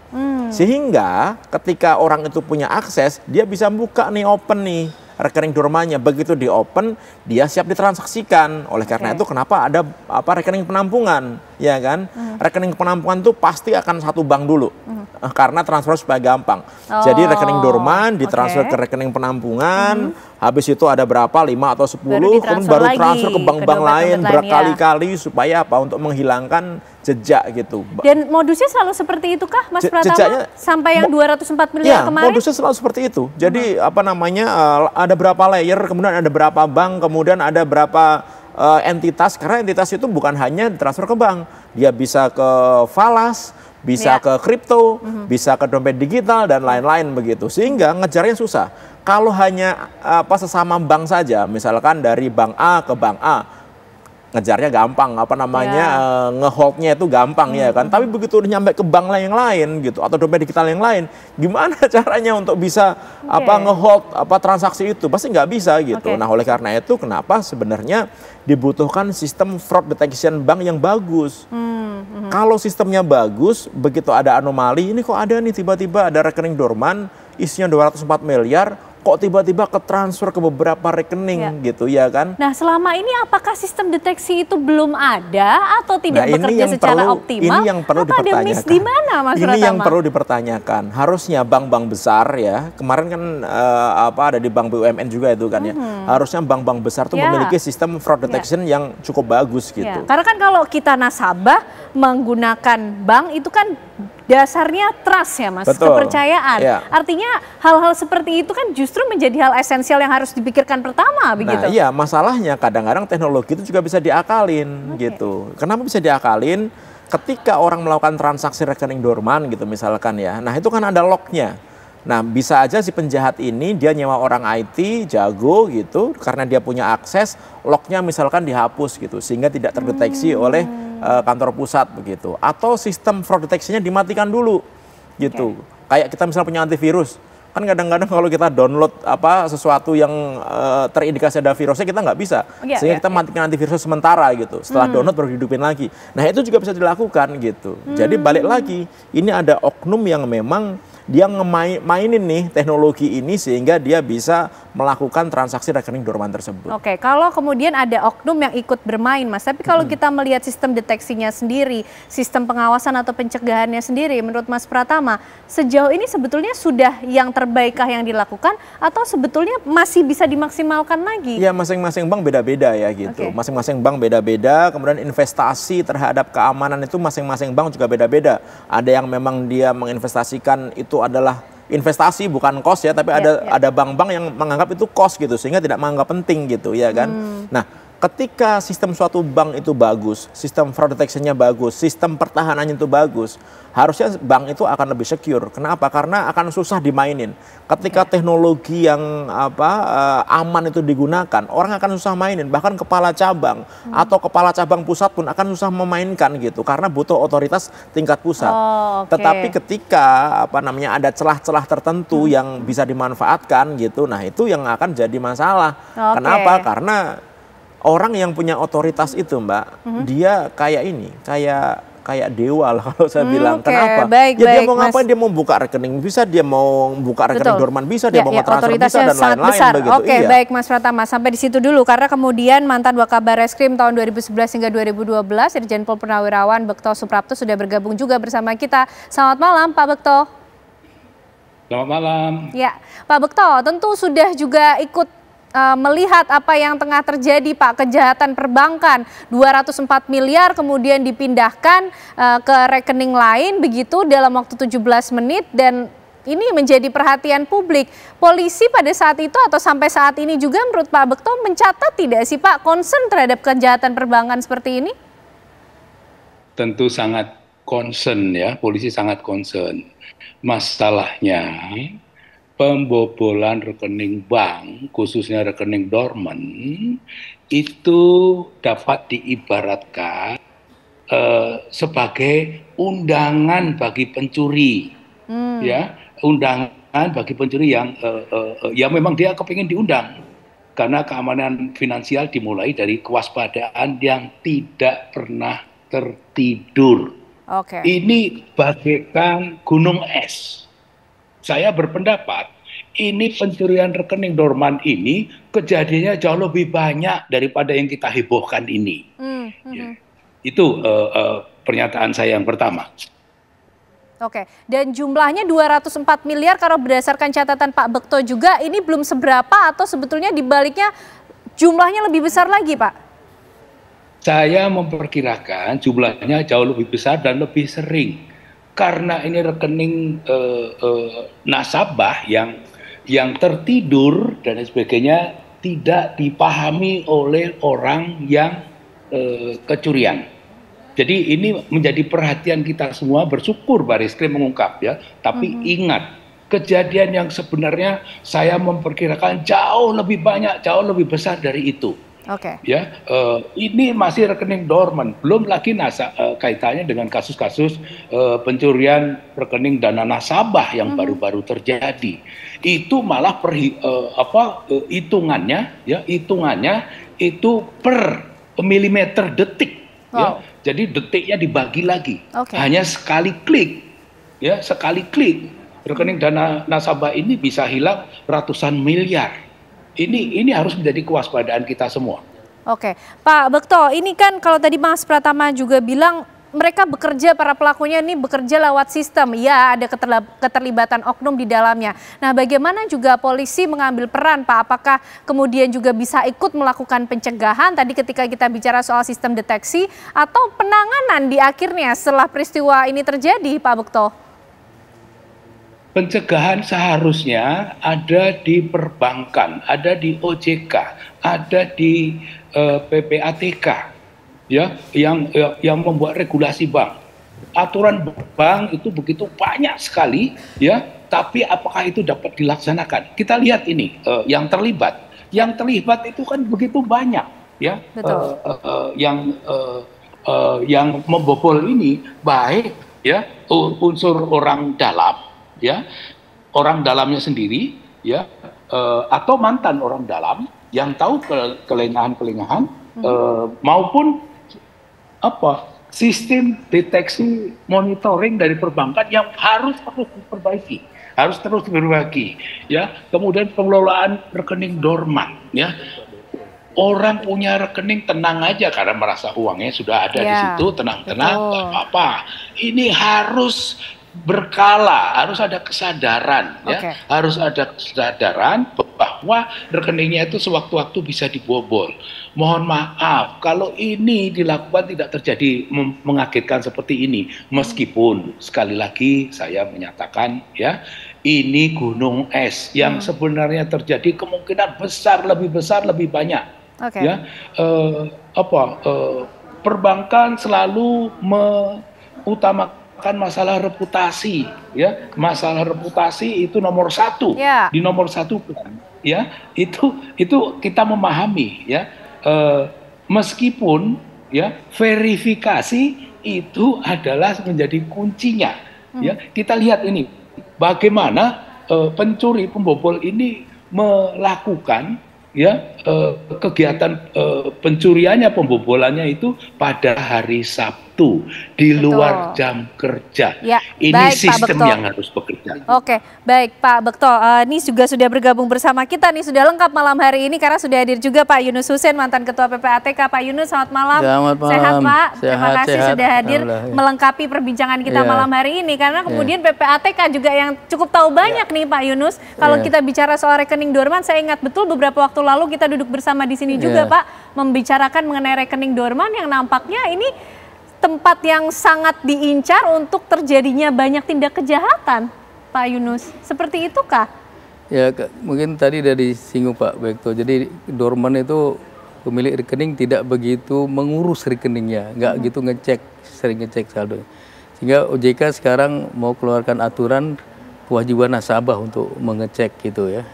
Sehingga ketika orang itu punya akses, dia bisa buka nih, open nih rekening dormannya. Begitu di open, dia siap ditransaksikan. Oleh karena itu kenapa ada rekening penampungan, ya kan? Rekening penampungan itu pasti akan satu bank dulu. Karena transfer supaya gampang. Jadi rekening dorman ditransfer ke rekening penampungan, habis itu ada berapa, 5 atau 10, kemudian baru transfer ke bank-bank lain berkali-kali supaya apa? Untuk menghilangkan jejak gitu. Dan modusnya selalu seperti itu kah, Mas Pratama? Sampai yang 204 miliar kemarin? Modusnya selalu seperti itu. Jadi ada berapa layer, kemudian ada berapa bank, kemudian ada berapa entitas. Karena entitas itu bukan hanya transfer ke bank, dia bisa ke falas, bisa ke kripto, bisa ke dompet digital dan lain-lain begitu. Sehingga ngejarnya susah. Kalau hanya sesama bank saja, misalkan dari bank A ke bank A, ngejarnya gampang, ngeholdnya itu gampang ya kan. Tapi begitu nyampe ke bank yang lain gitu atau dompet digital yang lain, gimana caranya untuk bisa ngehold transaksi itu? Pasti nggak bisa gitu. Nah, oleh karena itu kenapa sebenarnya dibutuhkan sistem fraud detection bank yang bagus. Kalau sistemnya bagus, begitu ada anomali, ini kok ada nih tiba-tiba ada rekening dorman isinya 204 miliar, kok tiba-tiba ke transfer ke beberapa rekening gitu ya kan. Nah selama ini apakah sistem deteksi itu belum ada atau tidak bekerja secara optimal? Ini yang perlu dipertanyakan. Ada miss di mana, Mas Ini Pratama? yang perlu dipertanyakan. Harusnya bank-bank besar ya, kemarin kan ada di bank BUMN juga itu kan ya. Harusnya bank-bank besar tuh memiliki sistem fraud detection yang cukup bagus gitu. Karena kan kalau kita nasabah menggunakan bank itu kan dasarnya trust ya Mas, kepercayaan. Artinya hal-hal seperti itu kan justru menjadi hal esensial yang harus dipikirkan pertama begitu. Nah iya, masalahnya kadang-kadang teknologi itu juga bisa diakalin gitu. Kenapa bisa diakalin? Ketika orang melakukan transaksi rekening dorman gitu misalkan ya, nah itu kan ada lognya. Nah bisa aja si penjahat ini dia nyewa orang IT jago gitu, karena dia punya akses, lognya misalkan dihapus gitu, sehingga tidak terdeteksi oleh kantor pusat begitu. Atau sistem fraud detection-nya dimatikan dulu gitu. Kayak kita misalnya punya antivirus, kan kadang-kadang kalau kita download sesuatu yang terindikasi ada virusnya kita nggak bisa, sehingga kita matikan antivirus sementara gitu. Setelah download baru dihidupin lagi. Nah itu juga bisa dilakukan gitu. Jadi balik lagi, ini ada oknum yang memang dia mainin nih teknologi ini sehingga dia bisa melakukan transaksi rekening dorman tersebut. Oke, kalau kemudian ada oknum yang ikut bermain Mas, tapi kalau kita melihat sistem deteksinya sendiri, sistem pengawasan atau pencegahannya sendiri, menurut Mas Pratama, sejauh ini sebetulnya sudah yang terbaikkah yang dilakukan atau sebetulnya masih bisa dimaksimalkan lagi? Ya masing-masing bank beda-beda ya gitu. Masing-masing bank beda-beda, kemudian investasi terhadap keamanan itu masing-masing bank juga beda-beda. Ada yang memang dia menginvestasikan itu adalah investasi bukan cost ya, tapi ada bank-bank yang menganggap itu cost gitu sehingga tidak menganggap penting gitu ya kan. Nah, ketika sistem suatu bank itu bagus, sistem fraud detection-nya bagus, sistem pertahanannya itu bagus, harusnya bank itu akan lebih secure. Kenapa? Karena akan susah dimainin. Ketika teknologi yang aman itu digunakan, orang akan susah mainin. Bahkan kepala cabang atau kepala cabang pusat pun akan susah memainkan gitu, karena butuh otoritas tingkat pusat. Tetapi ketika ada celah-celah tertentu yang bisa dimanfaatkan gitu, nah itu yang akan jadi masalah. Kenapa? Karena orang yang punya otoritas itu Mbak, dia kayak ini, kayak dewa lah kalau saya bilang. Kenapa? Dia mau ngapain? Dia mau buka rekening bisa, dia mau buka rekening dorman bisa, dia mau nge-transfer bisa dan lain-lain begitu. Baik Mas Pratama, sampai di situ dulu karena kemudian mantan Wakabareskrim tahun 2011 hingga 2012 Irjen Pol Purnawirawan Bekto Suprapto sudah bergabung juga bersama kita. Selamat malam Pak Bekto. Selamat malam. Ya, Pak Bekto tentu sudah juga ikut melihat apa yang tengah terjadi Pak, kejahatan perbankan 204 miliar kemudian dipindahkan ke rekening lain begitu dalam waktu 17 menit dan ini menjadi perhatian publik. Polisi pada saat itu atau sampai saat ini juga menurut Pak Bekto mencatat tidak sih Pak concern terhadap kejahatan perbankan seperti ini? Tentu sangat concern ya, polisi sangat concern. Masalahnya pembobolan rekening bank, khususnya rekening dorman, itu dapat diibaratkan sebagai undangan bagi pencuri, ya, undangan bagi pencuri yang memang dia kepingin diundang, karena keamanan finansial dimulai dari kewaspadaan yang tidak pernah tertidur. Ini bagaikan gunung es. Saya berpendapat ini pencurian rekening dorman ini kejadiannya jauh lebih banyak daripada yang kita hebohkan ini. Itu pernyataan saya yang pertama. Dan jumlahnya 204 miliar kalau berdasarkan catatan Pak Bekto juga ini belum seberapa atau sebetulnya dibaliknya jumlahnya lebih besar lagi Pak? Saya memperkirakan jumlahnya jauh lebih besar dan lebih sering. Karena ini rekening nasabah yang tertidur dan sebagainya tidak dipahami oleh orang yang kecurian. Jadi ini menjadi perhatian kita semua, bersyukur Bareskrim mengungkap ya. Tapi ingat, kejadian yang sebenarnya saya memperkirakan jauh lebih banyak, jauh lebih besar dari itu. Ya, ini masih rekening dorman, belum lagi kaitannya dengan kasus-kasus pencurian rekening dana nasabah yang baru-baru terjadi. Itu malah hitungannya itu per milimeter detik. Ya. Jadi detiknya dibagi lagi, hanya sekali klik, ya sekali klik rekening dana nasabah ini bisa hilang ratusan miliar. Ini harus menjadi kewaspadaan kita semua. Oke, Pak Bekto, ini kan kalau tadi Mas Pratama juga bilang mereka bekerja, para pelakunya ini bekerja lewat sistem. Ya, ada keterlibatan oknum di dalamnya. Nah, bagaimana juga polisi mengambil peran, Pak? Apakah kemudian juga bisa ikut melakukan pencegahan tadi ketika kita bicara soal sistem deteksi atau penanganan di akhirnya setelah peristiwa ini terjadi, Pak Bekto? Pencegahan seharusnya ada di perbankan, ada di OJK, ada di PPATK. Ya, yang membuat regulasi bank. Aturan bank itu begitu banyak sekali, ya, tapi apakah itu dapat dilaksanakan? Kita lihat ini yang terlibat. Yang terlibat itu kan begitu banyak, ya. Yang membobol ini baik, ya, unsur orang dalam, ya, orang dalamnya sendiri, ya, atau mantan orang dalam yang tahu kelengahan-kelengahan, maupun sistem deteksi monitoring dari perbankan yang harus terus diperbaiki, ya. Kemudian pengelolaan rekening dorman, ya. Orang punya rekening tenang aja karena merasa uangnya sudah ada di situ, tenang-tenang, nggak apa-apa. Ini harus berkala, harus ada kesadaran, ya, harus ada kesadaran bahwa rekeningnya itu sewaktu-waktu bisa dibobol. Mohon maaf kalau ini dilakukan tidak terjadi mengagetkan seperti ini, meskipun sekali lagi saya menyatakan, ya, ini gunung es yang sebenarnya terjadi kemungkinan lebih besar, lebih banyak, ya. Perbankan selalu mengutamakan masalah reputasi, ya. Masalah reputasi itu nomor satu, di nomor satu, ya. Itu kita memahami, ya. Meskipun, ya, verifikasi itu adalah menjadi kuncinya, ya. Kita lihat ini bagaimana pencuri pembobol ini melakukan, ya, kegiatan pencuriannya, pembobolannya itu pada hari Sabtu di luar jam kerja. Ya, ini baik, sistem yang harus bekerja. Oke, baik Pak Bekto. Ini juga sudah bergabung bersama kita nih, sudah lengkap malam hari ini karena sudah hadir juga Pak Yunus Hussein, mantan Ketua PPATK. Pak Yunus, selamat malam. Selamat malam. Sehat Pak. Terima kasih sehat. sudah hadir melengkapi perbincangan kita malam hari ini karena kemudian PPATK juga yang cukup tahu banyak nih Pak Yunus. Kalau kita bicara soal rekening dorman, saya ingat betul beberapa waktu lalu kita duduk bersama di sini juga Pak, membicarakan mengenai rekening dorman yang nampaknya ini tempat yang sangat diincar untuk terjadinya banyak tindak kejahatan, Pak Yunus. Seperti itukah? Ya, mungkin tadi dari singgung Pak Bekto. Jadi dorman itu pemilik rekening tidak begitu mengurus rekeningnya, nggak gitu sering ngecek saldo. Sehingga OJK sekarang mau keluarkan aturan kewajiban nasabah untuk mengecek gitu, ya.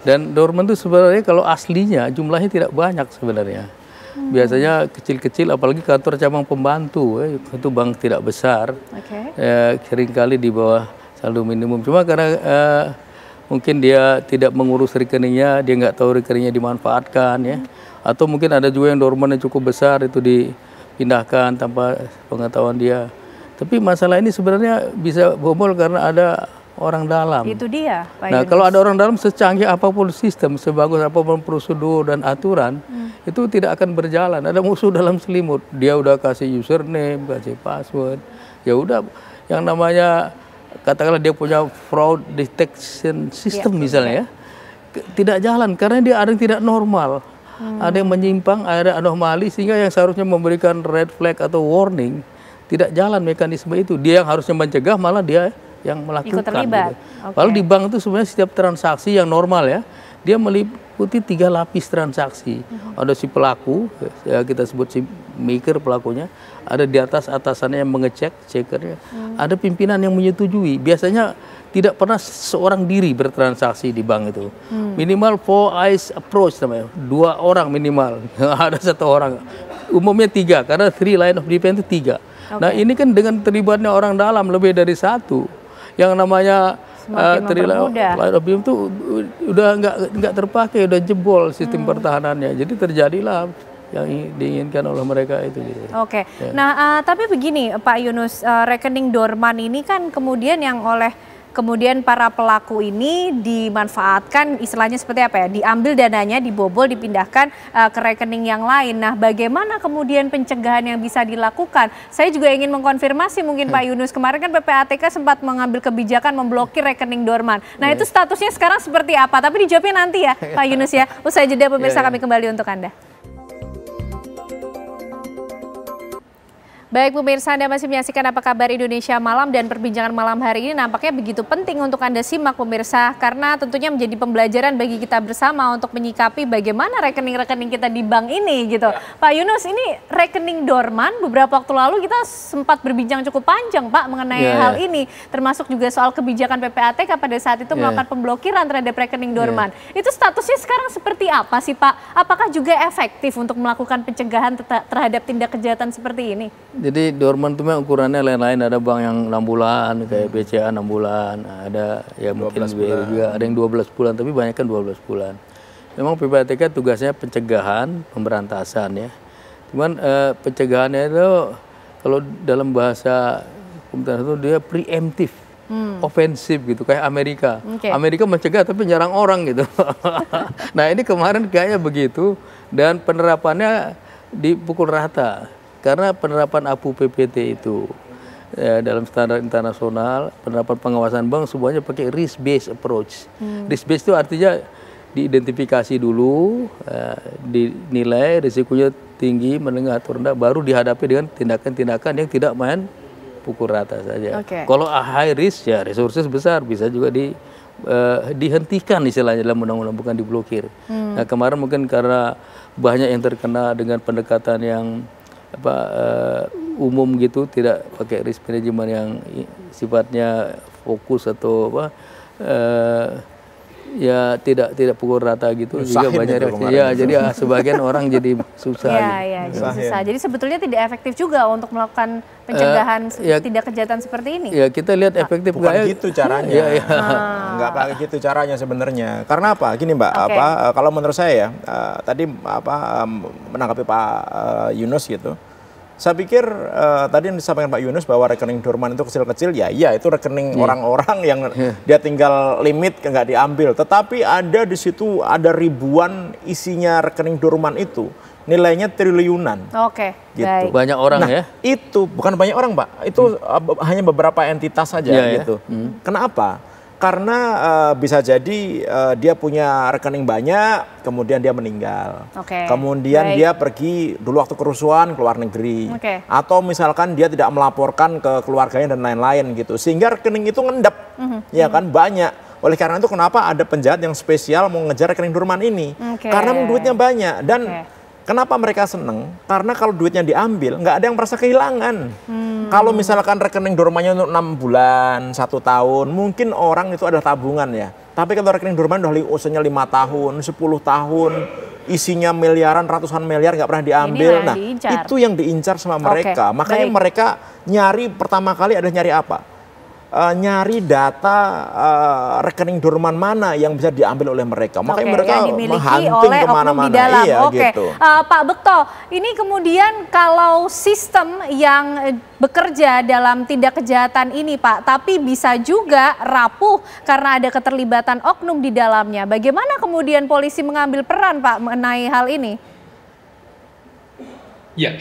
Dan dorman itu sebenarnya kalau aslinya jumlahnya tidak banyak sebenarnya. Biasanya kecil-kecil, apalagi kantor cabang pembantu, itu bank tidak besar, seringkali di bawah saldo minimum. Cuma karena mungkin dia tidak mengurus rekeningnya, dia nggak tahu rekeningnya dimanfaatkan, ya. Atau mungkin ada juga yang dorman yang cukup besar itu dipindahkan tanpa pengetahuan dia. Tapi masalah ini sebenarnya bisa bobol karena ada orang dalam. Itu dia, Pak Yunus. Kalau ada orang dalam, secanggih apapun sistem, sebagus apapun prosedur dan aturan, itu tidak akan berjalan. Ada musuh dalam selimut. Dia udah kasih username, kasih password. Ya udah, yang namanya katakanlah dia punya fraud detection system misalnya, ya, tidak jalan karena dia ada yang tidak normal. Ada yang menyimpang, ada anomali sehingga yang seharusnya memberikan red flag atau warning tidak jalan mekanisme itu. Dia yang harusnya mencegah, malah dia yang melakukan. Ikut terlibat. Gitu. Lalu di bank itu sebenarnya setiap transaksi yang normal, ya, dia meliputi 3 lapis transaksi. Ada si pelaku, ya, kita sebut si maker pelakunya, ada di atas atasannya yang mengecek, checkernya, ada pimpinan yang menyetujui. Biasanya tidak pernah seorang diri bertransaksi di bank itu. Minimal 4 eyes approach namanya, 2 orang minimal. Ada 1 orang. Umumnya 3 karena 3 line of defense itu 3. Nah ini kan dengan terlibatnya orang dalam lebih dari 1. Yang namanya line of defense itu udah nggak terpakai, udah jebol sistem pertahanannya. Jadi terjadilah yang diinginkan oleh mereka itu. Gitu. Oke. Ya. Nah, tapi begini Pak Yunus, rekening dorman ini kan kemudian yang oleh kemudian para pelaku ini dimanfaatkan, istilahnya seperti apa ya, diambil dananya, dibobol, dipindahkan ke rekening yang lain. Nah, bagaimana kemudian pencegahan yang bisa dilakukan? Saya juga ingin mengkonfirmasi mungkin Pak Yunus, kemarin kan PPATK sempat mengambil kebijakan memblokir rekening dorman. Nah, itu statusnya sekarang seperti apa? Tapi dijawabnya nanti ya Pak Yunus ya. Usai jeda pemirsa, kami kembali untuk Anda. Baik pemirsa, Anda masih menyaksikan Apa Kabar Indonesia Malam, dan perbincangan malam hari ini nampaknya begitu penting untuk Anda simak pemirsa, karena tentunya menjadi pembelajaran bagi kita bersama untuk menyikapi bagaimana rekening-rekening kita di bank ini gitu. Pak Yunus, ini rekening dorman beberapa waktu lalu kita sempat berbincang cukup panjang Pak mengenai hal ini, termasuk juga soal kebijakan PPATK pada saat itu melakukan pemblokiran terhadap rekening dorman. Itu statusnya sekarang seperti apa sih Pak? Apakah juga efektif untuk melakukan pencegahan terhadap tindak kejahatan seperti ini? Jadi dorman itu memang ukurannya lain-lain, ada bank yang 6 bulan, kayak BCA 6 bulan, ada ya mungkin BRI juga, ada yang 12 bulan, tapi banyak kan 12 bulan. Memang PPATK tugasnya pencegahan, pemberantasan ya. Cuman pencegahannya itu kalau dalam bahasa komputer itu dia preemptif, ofensif gitu, kayak Amerika. Amerika mencegah tapi nyerang orang gitu. Nah ini kemarin kayaknya begitu, dan penerapannya dipukul rata. Karena penerapan APU PPT itu dalam standar internasional, penerapan pengawasan bank semuanya pakai risk based approach. Risk based itu artinya diidentifikasi dulu, dinilai risikonya tinggi, menengah atau rendah, baru dihadapi dengan tindakan-tindakan yang tidak main pukul rata saja. Kalau high risk ya resources besar, bisa juga dihentikan istilahnya dalam undang-undang, bukan diblokir. Nah kemarin mungkin karena banyak yang terkena dengan pendekatan yang umum gitu, tidak pakai risk management yang sifatnya fokus atau ya tidak pukul rata gitu, juga banyak ya, jadi sebagian orang jadi susah. Susah. Jadi sebetulnya tidak efektif juga untuk melakukan pencegahan tindak kejahatan seperti ini. Ya kita lihat efektif bukan gitu caranya. Nggak kayak gitu caranya sebenarnya. Karena apa? Gini Mbak, kalau menurut saya tadi menanggapi Pak Yunus gitu. Saya pikir tadi yang disampaikan Pak Yunus bahwa rekening dorman itu kecil-kecil, ya iya itu rekening orang-orang yang dia tinggal limit nggak diambil. Tetapi ada di situ ada ribuan isinya rekening dorman itu, nilainya triliunan. Gitu. Banyak orang ya? Itu bukan banyak orang Pak, itu hanya beberapa entitas saja gitu. Kenapa? Karena bisa jadi dia punya rekening banyak, kemudian dia meninggal. Kemudian dia pergi dulu waktu kerusuhan ke luar negeri. Atau misalkan dia tidak melaporkan ke keluarganya dan lain-lain gitu. Sehingga rekening itu ngendap, ya kan banyak. Oleh karena itu kenapa ada penjahat yang spesial mau ngejar rekening dorman ini. Karena duitnya banyak. Dan kenapa mereka seneng? Karena kalau duitnya diambil, nggak ada yang merasa kehilangan. Kalau misalkan rekening dormannya untuk 6 bulan, 1 tahun, mungkin orang itu ada tabungan ya. Tapi kalau rekening dorman udah usianya 5 tahun, 10 tahun, isinya miliaran, ratusan miliar nggak pernah diambil. Nah, itu yang diincar sama mereka. Makanya mereka nyari pertama kali ada nyari apa? Nyari data rekening dorman mana yang bisa diambil oleh mereka. Makanya mereka menghunting kemana-mana. Gitu. Pak Bekto, ini kemudian kalau sistem yang bekerja dalam tindak kejahatan ini Pak, tapi bisa juga rapuh karena ada keterlibatan oknum di dalamnya. Bagaimana kemudian polisi mengambil peran Pak mengenai hal ini? Ya,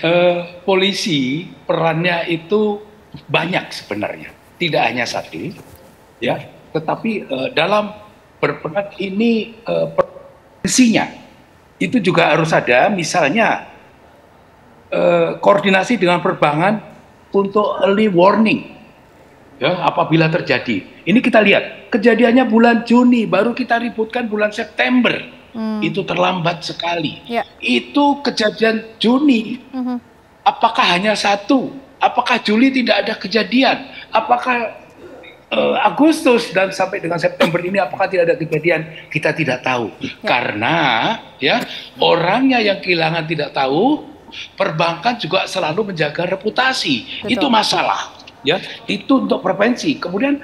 polisi perannya itu banyak sebenarnya. Tidak hanya satu, ya, tetapi dalam berperan ini prevensinya itu juga harus ada, misalnya koordinasi dengan perbankan untuk early warning, ya, apabila terjadi. Ini kita lihat kejadiannya bulan Juni, baru kita ributkan bulan September, itu terlambat sekali. Itu kejadian Juni, apakah hanya satu? Apakah Juli tidak ada kejadian? Apakah Agustus dan sampai dengan September ini apakah tidak ada kejadian? Kita tidak tahu. Karena ya orangnya yang kehilangan tidak tahu, perbankan juga selalu menjaga reputasi. Itu masalah. Ya, itu untuk prevensi. Kemudian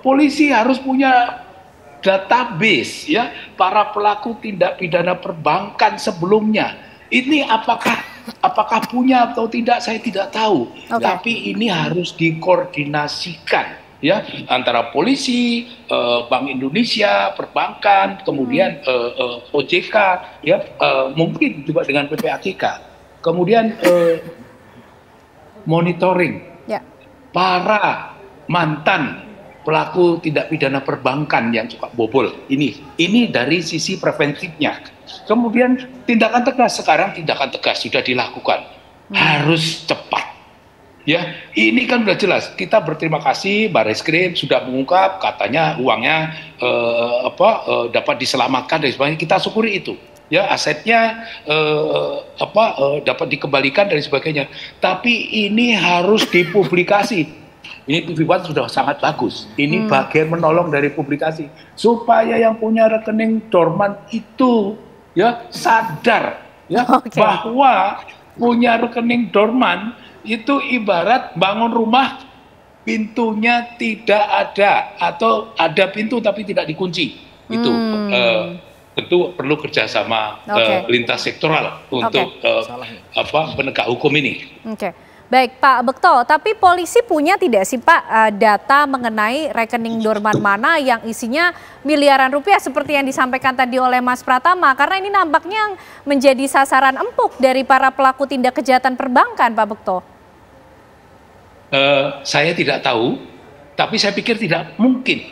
polisi harus punya database ya para pelaku tindak pidana perbankan sebelumnya. Ini apakah punya atau tidak saya tidak tahu. Tapi ini harus dikoordinasikan ya antara polisi, Bank Indonesia, perbankan, kemudian OJK ya mungkin juga dengan PPATK. Kemudian monitoring para mantan pelaku tindak pidana perbankan yang suka bobol ini dari sisi preventifnya. Kemudian tindakan tegas, sekarang tindakan tegas sudah dilakukan, harus cepat ya. Ini kan sudah jelas, kita berterima kasih Barreskrim sudah mengungkap katanya uangnya dapat diselamatkan dan sebagainya, kita syukuri itu ya, asetnya dapat dikembalikan dan sebagainya. Tapi ini harus dipublikasi. Ini TV One sudah sangat bagus. Ini bagian menolong dari publikasi supaya yang punya rekening dorman itu ya sadar ya bahwa punya rekening dorman itu ibarat bangun rumah pintunya tidak ada atau ada pintu tapi tidak dikunci. Itu tentu perlu kerjasama lintas sektoral untuk penegak hukum ini. Baik Pak Bekto, tapi polisi punya tidak sih Pak data mengenai rekening dorman mana yang isinya miliaran rupiah seperti yang disampaikan tadi oleh Mas Pratama? Karena ini nampaknya menjadi sasaran empuk dari para pelaku tindak kejahatan perbankan, Pak Bekto. Saya tidak tahu, tapi saya pikir tidak mungkin.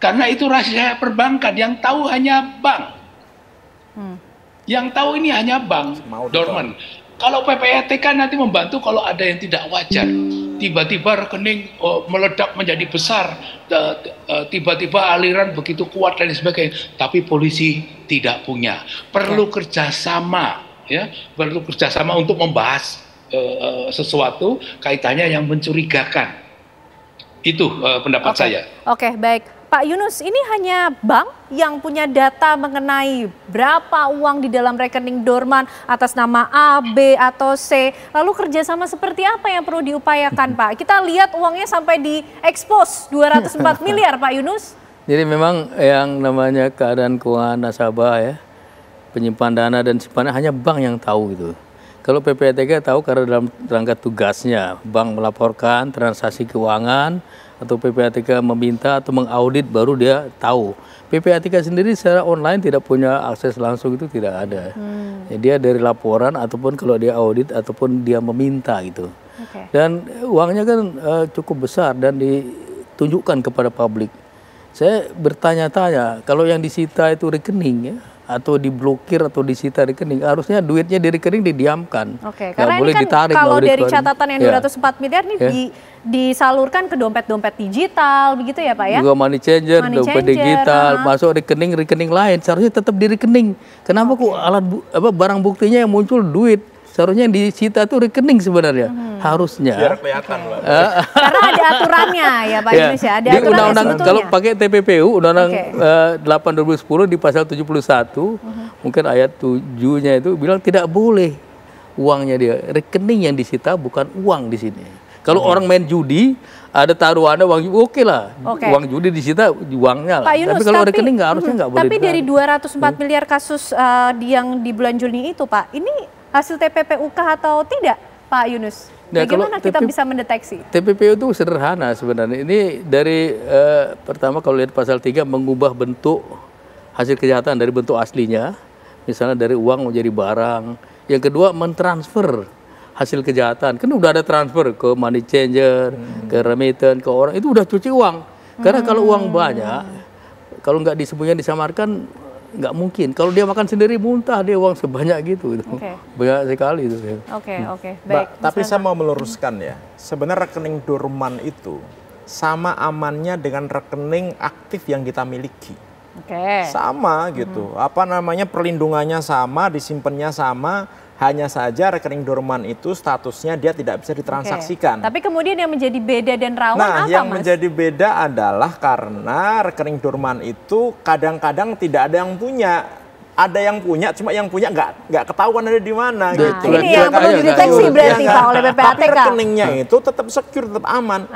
Karena itu rahasia perbankan, yang tahu hanya bank. Yang tahu ini hanya bank, dorman. Kalau PPATK nanti membantu kalau ada yang tidak wajar, tiba-tiba rekening meledak menjadi besar, tiba-tiba aliran begitu kuat dan sebagainya. Tapi polisi tidak punya, perlu kerjasama, ya, perlu kerjasama untuk membahas sesuatu kaitannya yang mencurigakan. Itu pendapat saya. Oke, baik. Pak Yunus, ini hanya bank yang punya data mengenai berapa uang di dalam rekening dorman atas nama A, B, atau C. Lalu kerjasama seperti apa yang perlu diupayakan, Pak? Kita lihat uangnya sampai diekspos 204 miliar, Pak Yunus. Jadi memang yang namanya keadaan keuangan nasabah ya, penyimpan dana dan simpanan hanya bank yang tahu gitu. Kalau PPATK tahu karena dalam rangka tugasnya, bank melaporkan transaksi keuangan, atau PPATK meminta atau mengaudit baru dia tahu. PPATK sendiri secara online tidak punya akses langsung, itu tidak ada. Ya, dia dari laporan ataupun kalau dia audit ataupun dia meminta gitu. Dan uangnya kan cukup besar dan ditunjukkan kepada publik. Saya bertanya-tanya, kalau yang disita itu rekening ya, atau diblokir atau disita rekening, harusnya duitnya di rekening didiamkan. Karena boleh ini kan ditarik, kalau dari catatan yang 204 miliar ini disalurkan ke dompet-dompet digital begitu ya Pak ya? Juga money changer, dompet digital, masuk rekening lain, seharusnya tetap di rekening. Kenapa kok barang buktinya yang muncul duit? Seharusnya yang disita itu rekening sebenarnya, harusnya. Biar kelihatan. Karena ada aturannya ya Pak Yunus ya, ada aturannya undang-undang, kalau pakai TPPU, Undang-Undang 8/2010 di pasal 71, mungkin ayat 7-nya itu bilang tidak boleh uangnya dia, rekening yang disita bukan uang di sini. Kalau orang main judi, ada taruhannya uang judi, oke lah. Uang judi disita uangnya lah. Pak Yunus, tapi kalau rekening harusnya nggak boleh. Tapi dari 204 miliar kasus yang di bulan Juni itu Pak, ini hasil TPPUK atau tidak Pak Yunus? Bagaimana kita bisa mendeteksi? TPPU itu sederhana sebenarnya. Ini dari pertama kalau lihat pasal 3 mengubah bentuk hasil kejahatan dari bentuk aslinya. Misalnya dari uang menjadi barang. Yang kedua mentransfer hasil kejahatan. Kan udah ada transfer ke money changer, ke remittance, ke orang. Itu udah cuci uang. Karena kalau uang banyak, kalau nggak disembunyikan disamarkan, nggak mungkin. Kalau dia makan sendiri muntah dia uang sebanyak gitu. Banyak sekali itu. Baik. Tapi saya mau meluruskan ya. Sebenarnya rekening dorman itu sama amannya dengan rekening aktif yang kita miliki. Sama gitu. Apa namanya, perlindungannya sama, disimpannya sama. Hanya saja rekening dorman itu statusnya dia tidak bisa ditransaksikan. Tapi kemudian yang menjadi beda dan rawan apa, yang Mas? menjadi beda adalah karena rekening dorman itu kadang-kadang tidak ada yang punya. ada yang punya, cuma yang punya nggak ketahuan ada di mana. Gitu. Ini yang perlu dideteksi berarti Pak oleh PPATK. Tapi rekeningnya itu tetap secure, tetap aman.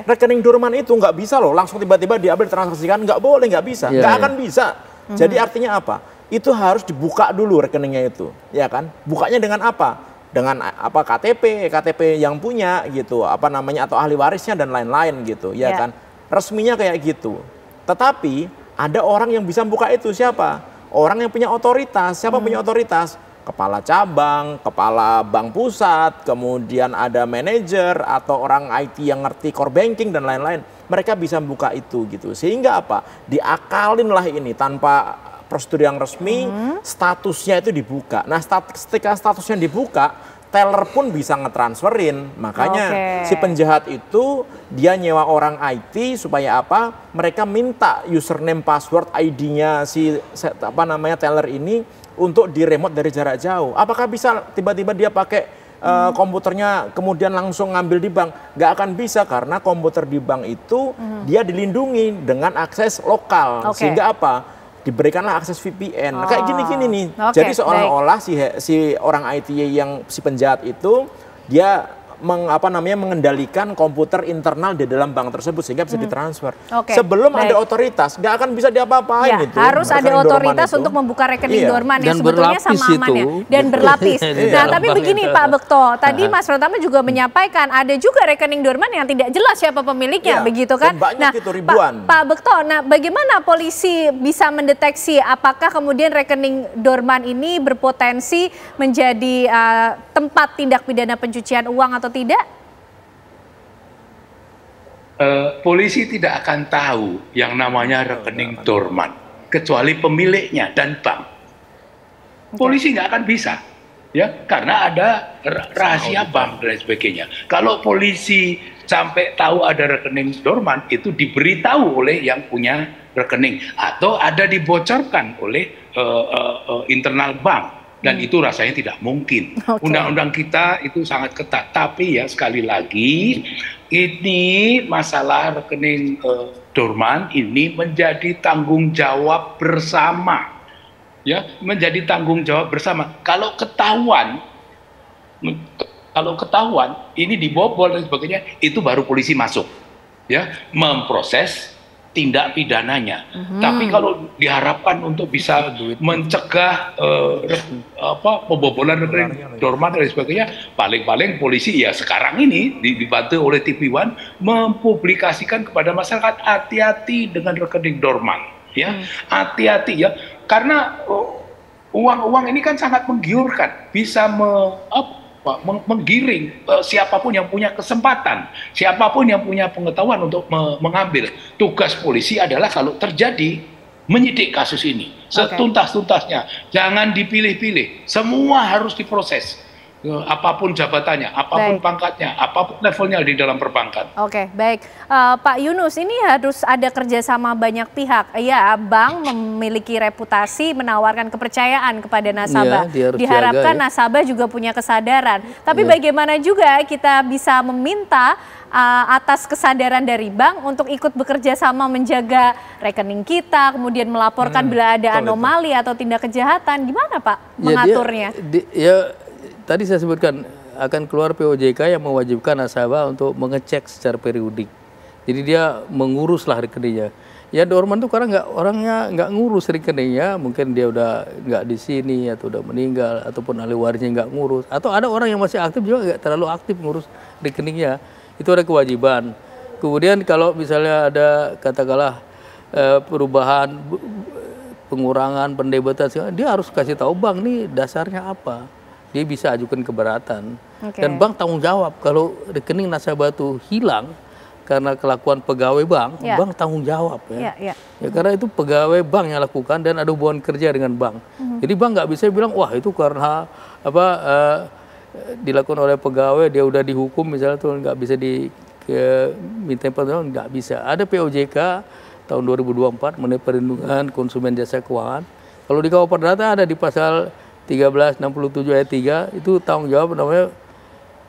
Rekening dorman itu nggak bisa loh langsung tiba-tiba diambil transaksikan, nggak boleh, nggak bisa, nggak akan bisa. Jadi artinya apa? Itu harus dibuka dulu rekeningnya itu, ya kan? Bukanya dengan apa? Dengan apa KTP yang punya gitu, apa namanya, atau ahli warisnya dan lain-lain gitu, ya kan? Resminya kayak gitu. Tetapi ada orang yang bisa buka itu, siapa? Orang yang punya otoritas. Siapa punya otoritas? Kepala cabang, kepala bank pusat, kemudian ada manajer atau orang IT yang ngerti core banking dan lain-lain. Mereka bisa buka itu gitu. Sehingga apa? Diakalin lah ini tanpa prosedur yang resmi, statusnya itu dibuka. Nah, ketika statusnya dibuka, teller pun bisa ngetransferin. Makanya si penjahat itu dia nyewa orang IT supaya apa? Mereka minta username, password, ID-nya si teller ini untuk di remote dari jarak jauh. Apakah bisa tiba-tiba dia pakai komputernya kemudian langsung ngambil di bank? Nggak akan bisa, karena komputer di bank itu dia dilindungi dengan akses lokal. Sehingga apa? Diberikanlah akses VPN. Kayak gini-gini nih. Jadi seolah-olah si orang IT yang si penjahat itu dia mengendalikan komputer internal di dalam bank tersebut sehingga bisa ditransfer. Sebelum ada otoritas, nggak akan bisa diapa-apain itu. Harus ada otoritas untuk membuka rekening dorman yang sebetulnya sama amannya dan berlapis. Nah, tapi begini Pak Bekto, tadi Mas Pratama juga menyampaikan ada juga rekening dorman yang tidak jelas siapa pemiliknya, begitu kan? Nah, Pak Bekto, nah bagaimana polisi bisa mendeteksi apakah kemudian rekening dorman ini berpotensi menjadi tempat tindak pidana pencucian uang atau tidak? Polisi tidak akan tahu yang namanya rekening dorman kecuali pemiliknya dan bank. Polisi nggak akan bisa, ya, karena ada rahasia bank dan sebagainya. Kalau polisi sampai tahu ada rekening dorman, itu diberitahu oleh yang punya rekening atau ada dibocorkan oleh internal bank. Dan itu rasanya tidak mungkin. Undang-undang kita itu sangat ketat. Tapi ya sekali lagi, ini masalah rekening dorman ini menjadi tanggung jawab bersama. Ya, menjadi tanggung jawab bersama. Kalau ketahuan ini dibobol dan sebagainya, itu baru polisi masuk. Ya, memproses tindak pidananya. Tapi kalau diharapkan untuk bisa mencegah pembobolan rekening dorman dan sebagainya, paling-paling polisi ya sekarang ini dibantu oleh TV One mempublikasikan kepada masyarakat hati-hati dengan rekening dorman, ya. Hati-hati ya, karena uang-uang ini kan sangat menggiurkan, bisa menggiring siapapun yang punya kesempatan, siapapun yang punya pengetahuan untuk mengambil. Tugas polisi adalah kalau terjadi menyidik kasus ini setuntas-tuntasnya, jangan dipilih-pilih, semua harus diproses. Apapun jabatannya, apapun pangkatnya, apapun levelnya di dalam perbankan. Oke, baik. Pak Yunus, ini harus ada kerjasama banyak pihak. Ya, bank memiliki reputasi menawarkan kepercayaan kepada nasabah. Diharapkan nasabah juga punya kesadaran. Tapi bagaimana juga kita bisa meminta atas kesadaran dari bank untuk ikut bekerja sama menjaga rekening kita, kemudian melaporkan bila ada anomali atau tindak kejahatan. Gimana Pak mengaturnya? Tadi saya sebutkan akan keluar POJK yang mewajibkan nasabah untuk mengecek secara periodik. Jadi dia menguruslah rekeningnya. Ya dorman tuh karena orangnya nggak ngurus rekeningnya, mungkin dia udah nggak di sini atau udah meninggal ataupun ahli warisnya nggak ngurus. Atau ada orang yang masih aktif juga nggak terlalu aktif ngurus rekeningnya. Itu ada kewajiban. Kemudian kalau misalnya ada katakanlah perubahan, pengurangan, pendebetan, dia harus kasih tahu bank nih dasarnya apa. Dia bisa ajukan keberatan. Dan bank tanggung jawab kalau rekening nasabah itu hilang karena kelakuan pegawai bank, bank tanggung jawab ya. Karena itu pegawai bank yang lakukan dan ada hubungan kerja dengan bank. Jadi bank nggak bisa bilang wah itu karena dilakukan oleh pegawai dia udah dihukum misalnya tuh nggak bisa diminta pertolongan, nggak bisa. Ada POJK tahun 2024 mengenai perlindungan konsumen jasa keuangan. Kalau di KUH Perdata ada di pasal 1367 ayat 3 itu tanggung jawab namanya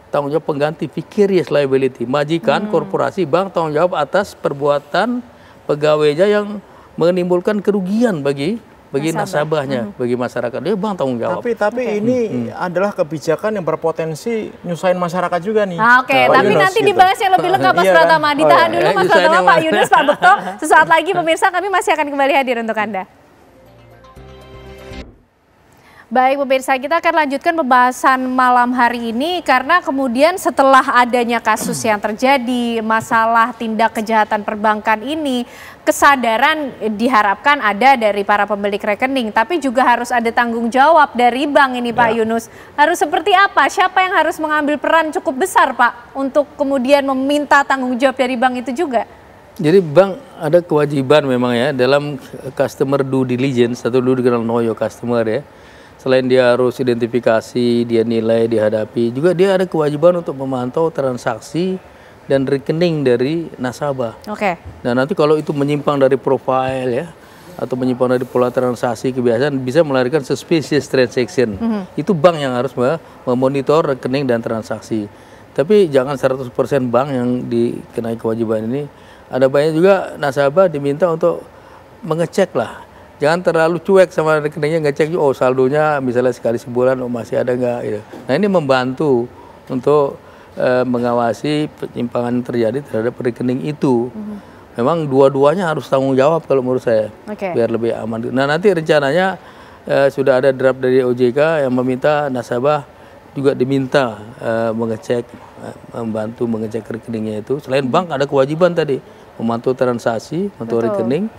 tanggung jawab pengganti vicarious liability. Majikan, korporasi, bank tanggung jawab atas perbuatan pegawainya yang menimbulkan kerugian bagi bagi nasabahnya, bagi masyarakat. Dia bank tanggung jawab. Tapi ini adalah kebijakan yang berpotensi nyusahin masyarakat juga nih. Oke, tapi nanti dibahasnya lebih lengkap Mas Pratama. Ditahan dulu Mas Pratama, Pak Yunus, Pak Bekto. Sesaat lagi pemirsa kami masih akan kembali hadir untuk Anda. Baik pemirsa, kita akan lanjutkan pembahasan malam hari ini karena kemudian setelah adanya kasus yang terjadi, masalah tindak kejahatan perbankan ini, kesadaran diharapkan ada dari para pemilik rekening, tapi juga harus ada tanggung jawab dari bank ini Pak Yunus. Harus seperti apa? Siapa yang harus mengambil peran cukup besar Pak untuk kemudian meminta tanggung jawab dari bank itu juga? Jadi bank ada kewajiban memang ya dalam customer due diligence atau dulu dikenal know your customer ya. Selain dia harus identifikasi, dia nilai, dihadapi, juga dia ada kewajiban untuk memantau transaksi dan rekening dari nasabah. Oke. Nah nanti kalau itu menyimpang dari profil ya, atau menyimpang dari pola transaksi kebiasaan, bisa melahirkan suspicious transaction. Itu bank yang harus memonitor rekening dan transaksi. Tapi jangan 100% bank yang dikenai kewajiban ini. Ada banyak juga nasabah diminta untuk mengecek lah. Jangan terlalu cuek sama rekeningnya, ngecek oh saldonya misalnya sekali sebulan masih ada nggak gitu. Nah ini membantu untuk mengawasi penyimpangan terjadi terhadap rekening itu. Memang dua-duanya harus tanggung jawab kalau menurut saya, biar lebih aman. Nah nanti rencananya sudah ada draft dari OJK yang meminta nasabah juga diminta mengecek, membantu mengecek rekeningnya itu. Selain bank ada kewajiban tadi memantau transaksi, memantau rekening.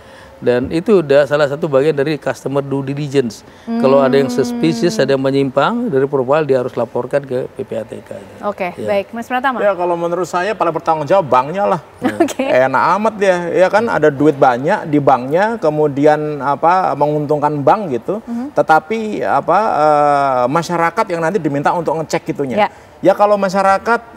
Dan itu udah salah satu bagian dari customer due diligence. Kalau ada yang suspicious, ada yang menyimpang dari profil, dia harus laporkan ke PPATK. Oke, baik. Mas Pratama. Ya kalau menurut saya paling bertanggung jawab banknya lah. Enak amat dia, ya kan ada duit banyak di banknya, kemudian menguntungkan bank gitu. Tetapi masyarakat yang nanti diminta untuk ngecek gitunya. Ya kalau masyarakat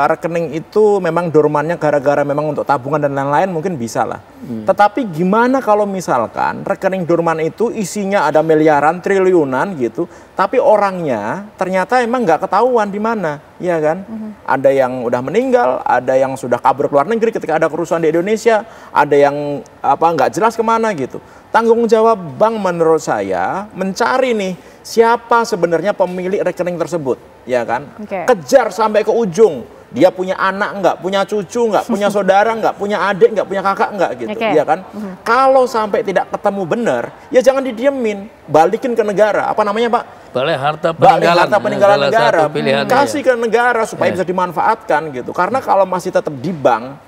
rekening itu memang dormannya gara-gara memang untuk tabungan dan lain-lain mungkin bisa lah. Tetapi gimana kalau misalkan rekening dorman itu isinya ada miliaran, triliunan gitu, tapi orangnya ternyata emang nggak ketahuan di mana, ya kan? Ada yang udah meninggal, ada yang sudah kabur ke luar negeri ketika ada kerusuhan di Indonesia, ada yang nggak jelas kemana gitu. Tanggung jawab bank menurut saya mencari nih siapa sebenarnya pemilik rekening tersebut, ya kan? Kejar sampai ke ujung. Dia punya anak nggak, punya cucu nggak, punya saudara nggak, punya adik nggak, punya kakak nggak gitu, ya kan? Kalau sampai tidak ketemu benar, ya jangan didiemin, balikin ke negara. Apa namanya Pak? Balai Harta Peninggalan Negara. Kasih ke negara supaya bisa dimanfaatkan gitu. Karena kalau masih tetap di bank,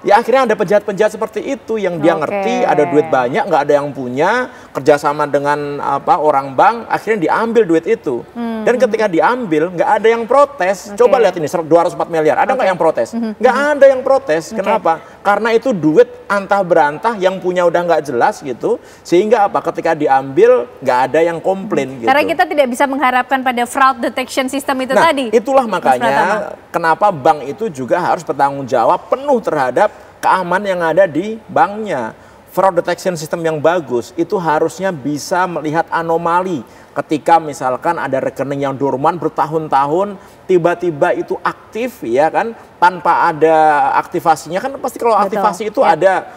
ya akhirnya ada penjahat-penjahat seperti itu yang dia ngerti ada duit banyak, nggak ada yang punya, kerjasama dengan orang bank, akhirnya diambil duit itu. Dan ketika diambil, nggak ada yang protes. Coba lihat ini, 204 miliar, ada nggak yang protes? Nggak ada yang protes. Kenapa? Karena itu duit antah berantah yang punya udah nggak jelas gitu, sehingga ketika diambil nggak ada yang komplain gitu. Karena kita tidak bisa mengharapkan pada fraud detection system itu tadi. Itulah makanya kenapa bank itu juga harus bertanggung jawab penuh terhadap keamanan yang ada di banknya. Fraud detection system yang bagus itu harusnya bisa melihat anomali ketika misalkan ada rekening yang dorman bertahun-tahun tiba-tiba itu aktif, ya kan, tanpa ada aktivasinya. Kan pasti kalau aktivasi itu ada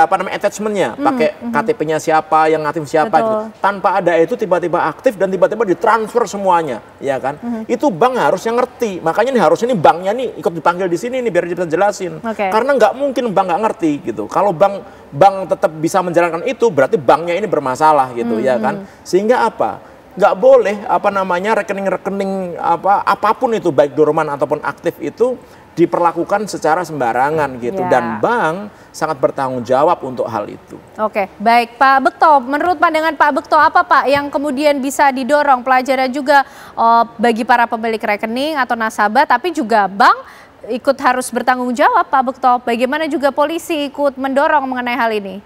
attachmentnya, pakai KTP-nya siapa, yang aktif siapa gitu. Tanpa ada itu tiba-tiba aktif dan tiba-tiba ditransfer semuanya, ya kan? Itu bank harusnya ngerti. Makanya nih harusnya nih banknya nih ikut dipanggil di sini nih biar dia bisa jelasin. Karena nggak mungkin bank nggak ngerti gitu. Kalau bank tetap bisa menjalankan itu, berarti banknya ini bermasalah gitu, ya kan? Sehingga nggak boleh rekening-rekening apapun itu, baik dorman ataupun aktif itu diperlakukan secara sembarangan gitu. Dan bank sangat bertanggung jawab untuk hal itu. Oke, baik Pak Bekto, menurut pandangan Pak Bekto apa Pak yang kemudian bisa didorong pelajaran juga bagi para pemilik rekening atau nasabah, tapi juga bank ikut harus bertanggung jawab Pak Bekto. Bagaimana juga polisi ikut mendorong mengenai hal ini?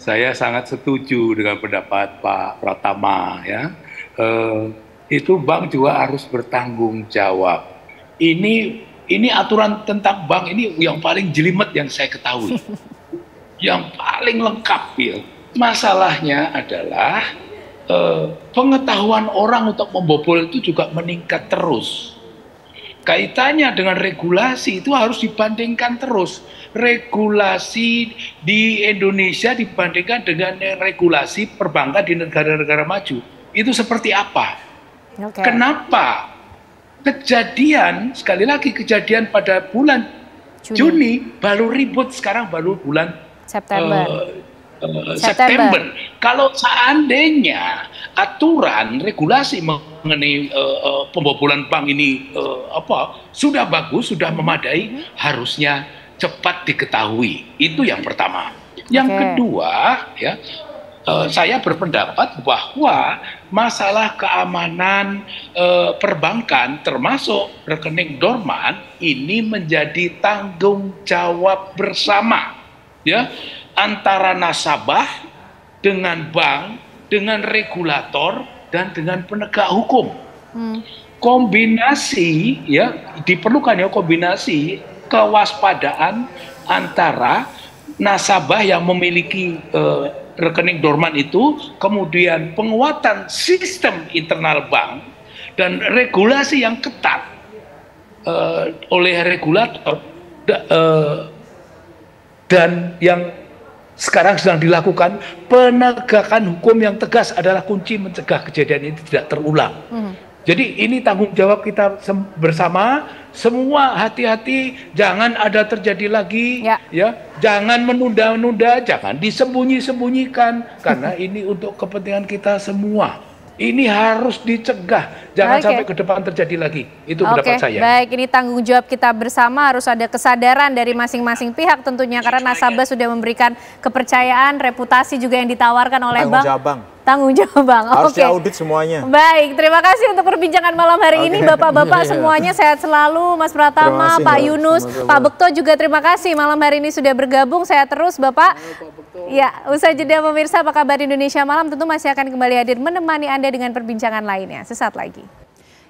Saya sangat setuju dengan pendapat Pak Pratama ya. Itu bank juga harus bertanggung jawab. Ini aturan tentang bank ini yang paling jelimet yang saya ketahui. Yang paling lengkap ya. Masalahnya adalah pengetahuan orang untuk membobol itu juga meningkat terus. kaitannya dengan regulasi itu harus dibandingkan terus. Regulasi di Indonesia dibandingkan dengan regulasi perbankan di negara-negara maju. Itu seperti apa? Kenapa kejadian, sekali lagi kejadian pada bulan Juni baru ribut, sekarang baru bulan September. Kalau seandainya aturan regulasi mengenai pembobolan bank ini sudah bagus, sudah memadai, harusnya cepat diketahui. Itu yang pertama. Yang kedua, ya, saya berpendapat bahwa masalah keamanan perbankan termasuk rekening dorman ini menjadi tanggung jawab bersama, ya, antara nasabah dengan bank, dengan regulator dan dengan penegak hukum. Kombinasi, ya, diperlukan ya kombinasi kewaspadaan antara nasabah yang memiliki rekening dorman itu, kemudian penguatan sistem internal bank dan regulasi yang ketat oleh regulator, dan yang sekarang sedang dilakukan penegakan hukum yang tegas adalah kunci mencegah kejadian ini tidak terulang. Jadi ini tanggung jawab kita bersama, semua hati-hati, jangan ada terjadi lagi, ya, jangan menunda-nunda, jangan disembunyi-sembunyikan, karena ini untuk kepentingan kita semua. Ini harus dicegah, jangan sampai ke depan terjadi lagi. Itu pendapat saya. Baik, ini tanggung jawab kita bersama, harus ada kesadaran dari masing-masing pihak tentunya, karena nasabah sudah memberikan kepercayaan, reputasi juga yang ditawarkan oleh bank. Tanggung jawab Bang. Harus diaudit semuanya. Baik, terima kasih untuk perbincangan malam hari ini. Bapak-bapak semuanya sehat selalu. Mas Pratama, Pak Yunus, Pak Bekto juga terima kasih malam hari ini sudah bergabung. Sehat terus Bapak. Ya, usai jeda pemirsa, apa kabar Indonesia Malam tentu masih akan kembali hadir menemani Anda dengan perbincangan lainnya. Sesaat lagi.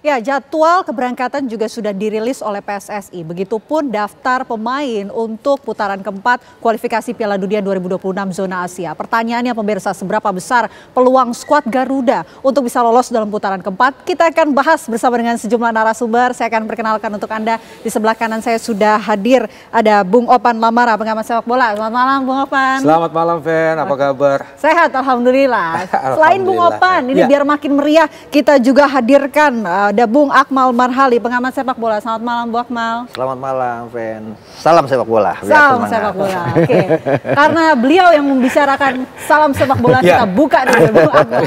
Ya, jadwal keberangkatan juga sudah dirilis oleh PSSI. Begitupun daftar pemain untuk putaran keempat kualifikasi Piala Dunia 2026 zona Asia. Pertanyaannya pemirsa, seberapa besar peluang skuad Garuda untuk bisa lolos dalam putaran keempat? Kita akan bahas bersama dengan sejumlah narasumber. Saya akan perkenalkan untuk Anda. Di sebelah kanan saya sudah hadir ada Bung Opan Lamara, pengamat sepak bola. Selamat malam Bung Opan. Selamat malam Fen, apa kabar? Sehat, Alhamdulillah. Selain Bung Opan, ini biar makin meriah, kita juga hadirkan ada Bung Akmal Marhali, pengamat sepak bola. Selamat malam, Bu Akmal. Selamat malam, Fen. Salam sepak bola. Salam sepak bola. Oke. Karena beliau yang membicarakan salam sepak bola, kita buka dulu, Bung Akmal.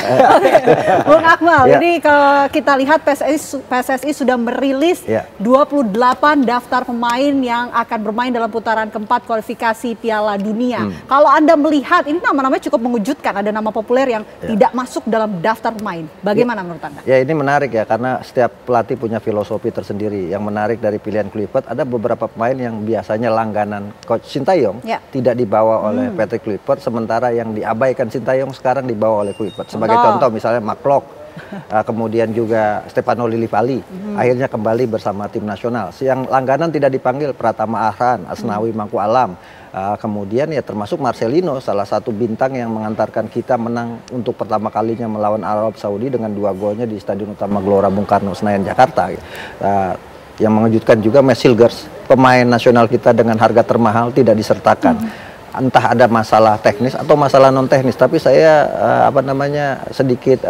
Bung Akmal, ini kalau kita lihat PSSI sudah merilis 28 daftar pemain yang akan bermain dalam putaran keempat kualifikasi Piala Dunia. Kalau Anda melihat, ini nama-namanya cukup mengejutkan. Ada nama populer yang tidak masuk dalam daftar pemain. Bagaimana menurut Anda? Ya, ini menarik ya, karena setiap pelatih punya filosofi tersendiri. Yang menarik dari pilihan Kluivert, ada beberapa pemain yang biasanya langganan Coach Sintayong tidak dibawa oleh Patrick Kluivert, sementara yang diabaikan Sintayong sekarang dibawa oleh Kluivert. Sebagai contoh misalnya Mark Klok, kemudian juga Stefano Lillipali, akhirnya kembali bersama tim nasional. Yang langganan tidak dipanggil Pratama Arhan, Asnawi Mangku Alam. Kemudian ya termasuk Marcelino, salah satu bintang yang mengantarkan kita menang untuk pertama kalinya melawan Arab Saudi dengan 2 golnya di Stadion Utama Gelora Bung Karno Senayan Jakarta. Yang mengejutkan juga Mads Hilgers, pemain nasional kita dengan harga termahal tidak disertakan. Entah ada masalah teknis atau masalah non teknis, tapi saya sedikit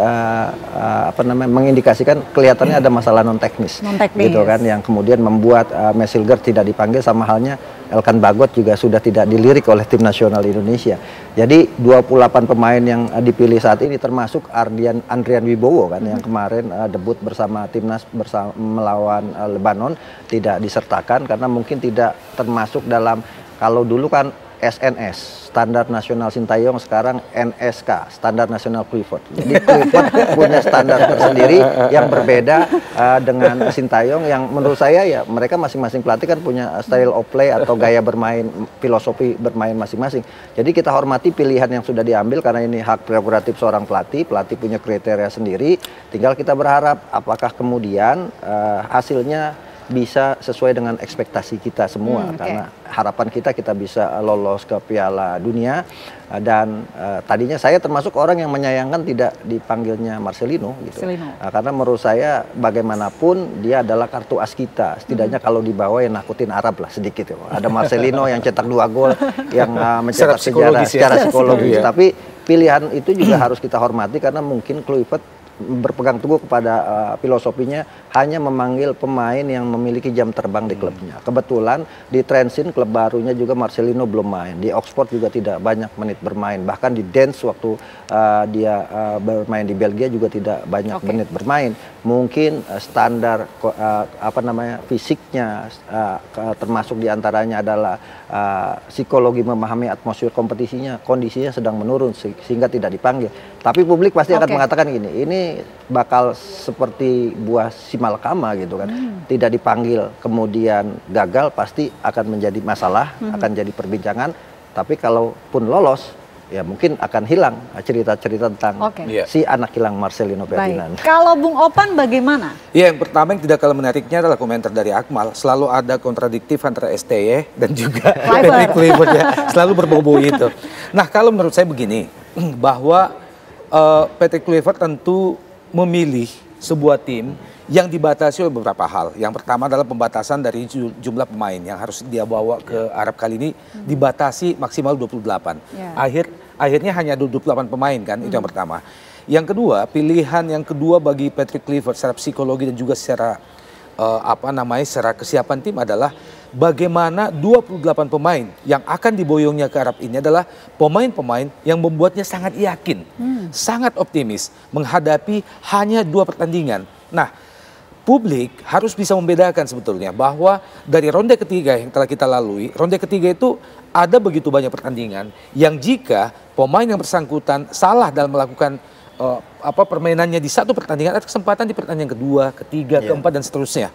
mengindikasikan kelihatannya ada masalah non teknis gitu kan, yang kemudian membuat Mads Hilgers tidak dipanggil, sama halnya Elkan Bagot juga sudah tidak dilirik oleh tim nasional Indonesia. Jadi 28 pemain yang dipilih saat ini termasuk Andrian Wibowo kan, yang kemarin debut bersama timnas melawan Lebanon tidak disertakan karena mungkin tidak termasuk dalam, kalau dulu kan SNS, Standar Nasional Sintayong, sekarang NSK, Standar Nasional Kluivert. Jadi Kluivert punya standar tersendiri yang berbeda dengan Sintayong, yang menurut saya ya mereka masing-masing pelatih kan punya style of play atau gaya bermain, filosofi bermain masing-masing. Jadi kita hormati pilihan yang sudah diambil karena ini hak prerogatif seorang pelatih punya kriteria sendiri. Tinggal kita berharap apakah kemudian hasilnya bisa sesuai dengan ekspektasi kita semua karena harapan kita bisa lolos ke Piala Dunia dan tadinya saya termasuk orang yang menyayangkan tidak dipanggilnya Marcelino gitu. Karena menurut saya bagaimanapun dia adalah kartu as kita. Setidaknya kalau dibawa yang nakutin Arab lah sedikit ya. Ada Marcelino yang cetak 2 gol yang mencetak sejarah secara psikologis. Tapi pilihan itu juga harus kita hormati karena mungkin Kluivert berpegang teguh kepada filosofinya hanya memanggil pemain yang memiliki jam terbang di klubnya. Kebetulan di Trensin klub barunya juga Marcelino belum main. Di Oxford juga tidak banyak menit bermain. Bahkan di Dens waktu dia bermain di Belgia juga tidak banyak menit bermain. Mungkin standar fisiknya termasuk diantaranya adalah psikologi memahami atmosfer kompetisinya, kondisinya sedang menurun sehingga tidak dipanggil. Tapi publik pasti akan mengatakan gini, ini bakal seperti buah simalakama gitu kan. Tidak dipanggil kemudian gagal pasti akan menjadi masalah, akan jadi perbincangan. Tapi kalaupun lolos ya mungkin akan hilang cerita-cerita tentang si anak hilang Marcelino Ferdinand. Kalau Bung Opan bagaimana? Ya, yang pertama yang tidak kalah menariknya adalah komentar dari Akmal. Selalu ada kontradiktif antara STY dan juga Patrick Kluivert ya. Selalu berbau-bau itu. Nah, kalau menurut saya begini, bahwa Patrick Kluivert tentu memilih sebuah tim yang dibatasi oleh beberapa hal. Yang pertama adalah pembatasan dari jumlah pemain yang harus dia bawa ke Arab kali ini dibatasi maksimal 28. Akhirnya hanya 28 pemain kan, itu yang pertama. Yang kedua, pilihan yang kedua bagi Patrick Kluivert secara psikologi dan juga secara secara kesiapan tim adalah bagaimana 28 pemain yang akan diboyongnya ke Arab ini adalah pemain-pemain yang membuatnya sangat yakin, sangat optimis menghadapi hanya 2 pertandingan. Nah, publik harus bisa membedakan sebetulnya bahwa dari ronde ketiga yang telah kita lalui, ronde ketiga itu ada begitu banyak pertandingan yang jika pemain yang bersangkutan salah dalam melakukan permainannya di satu pertandingan, ada kesempatan di pertandingan kedua, ketiga, keempat dan seterusnya.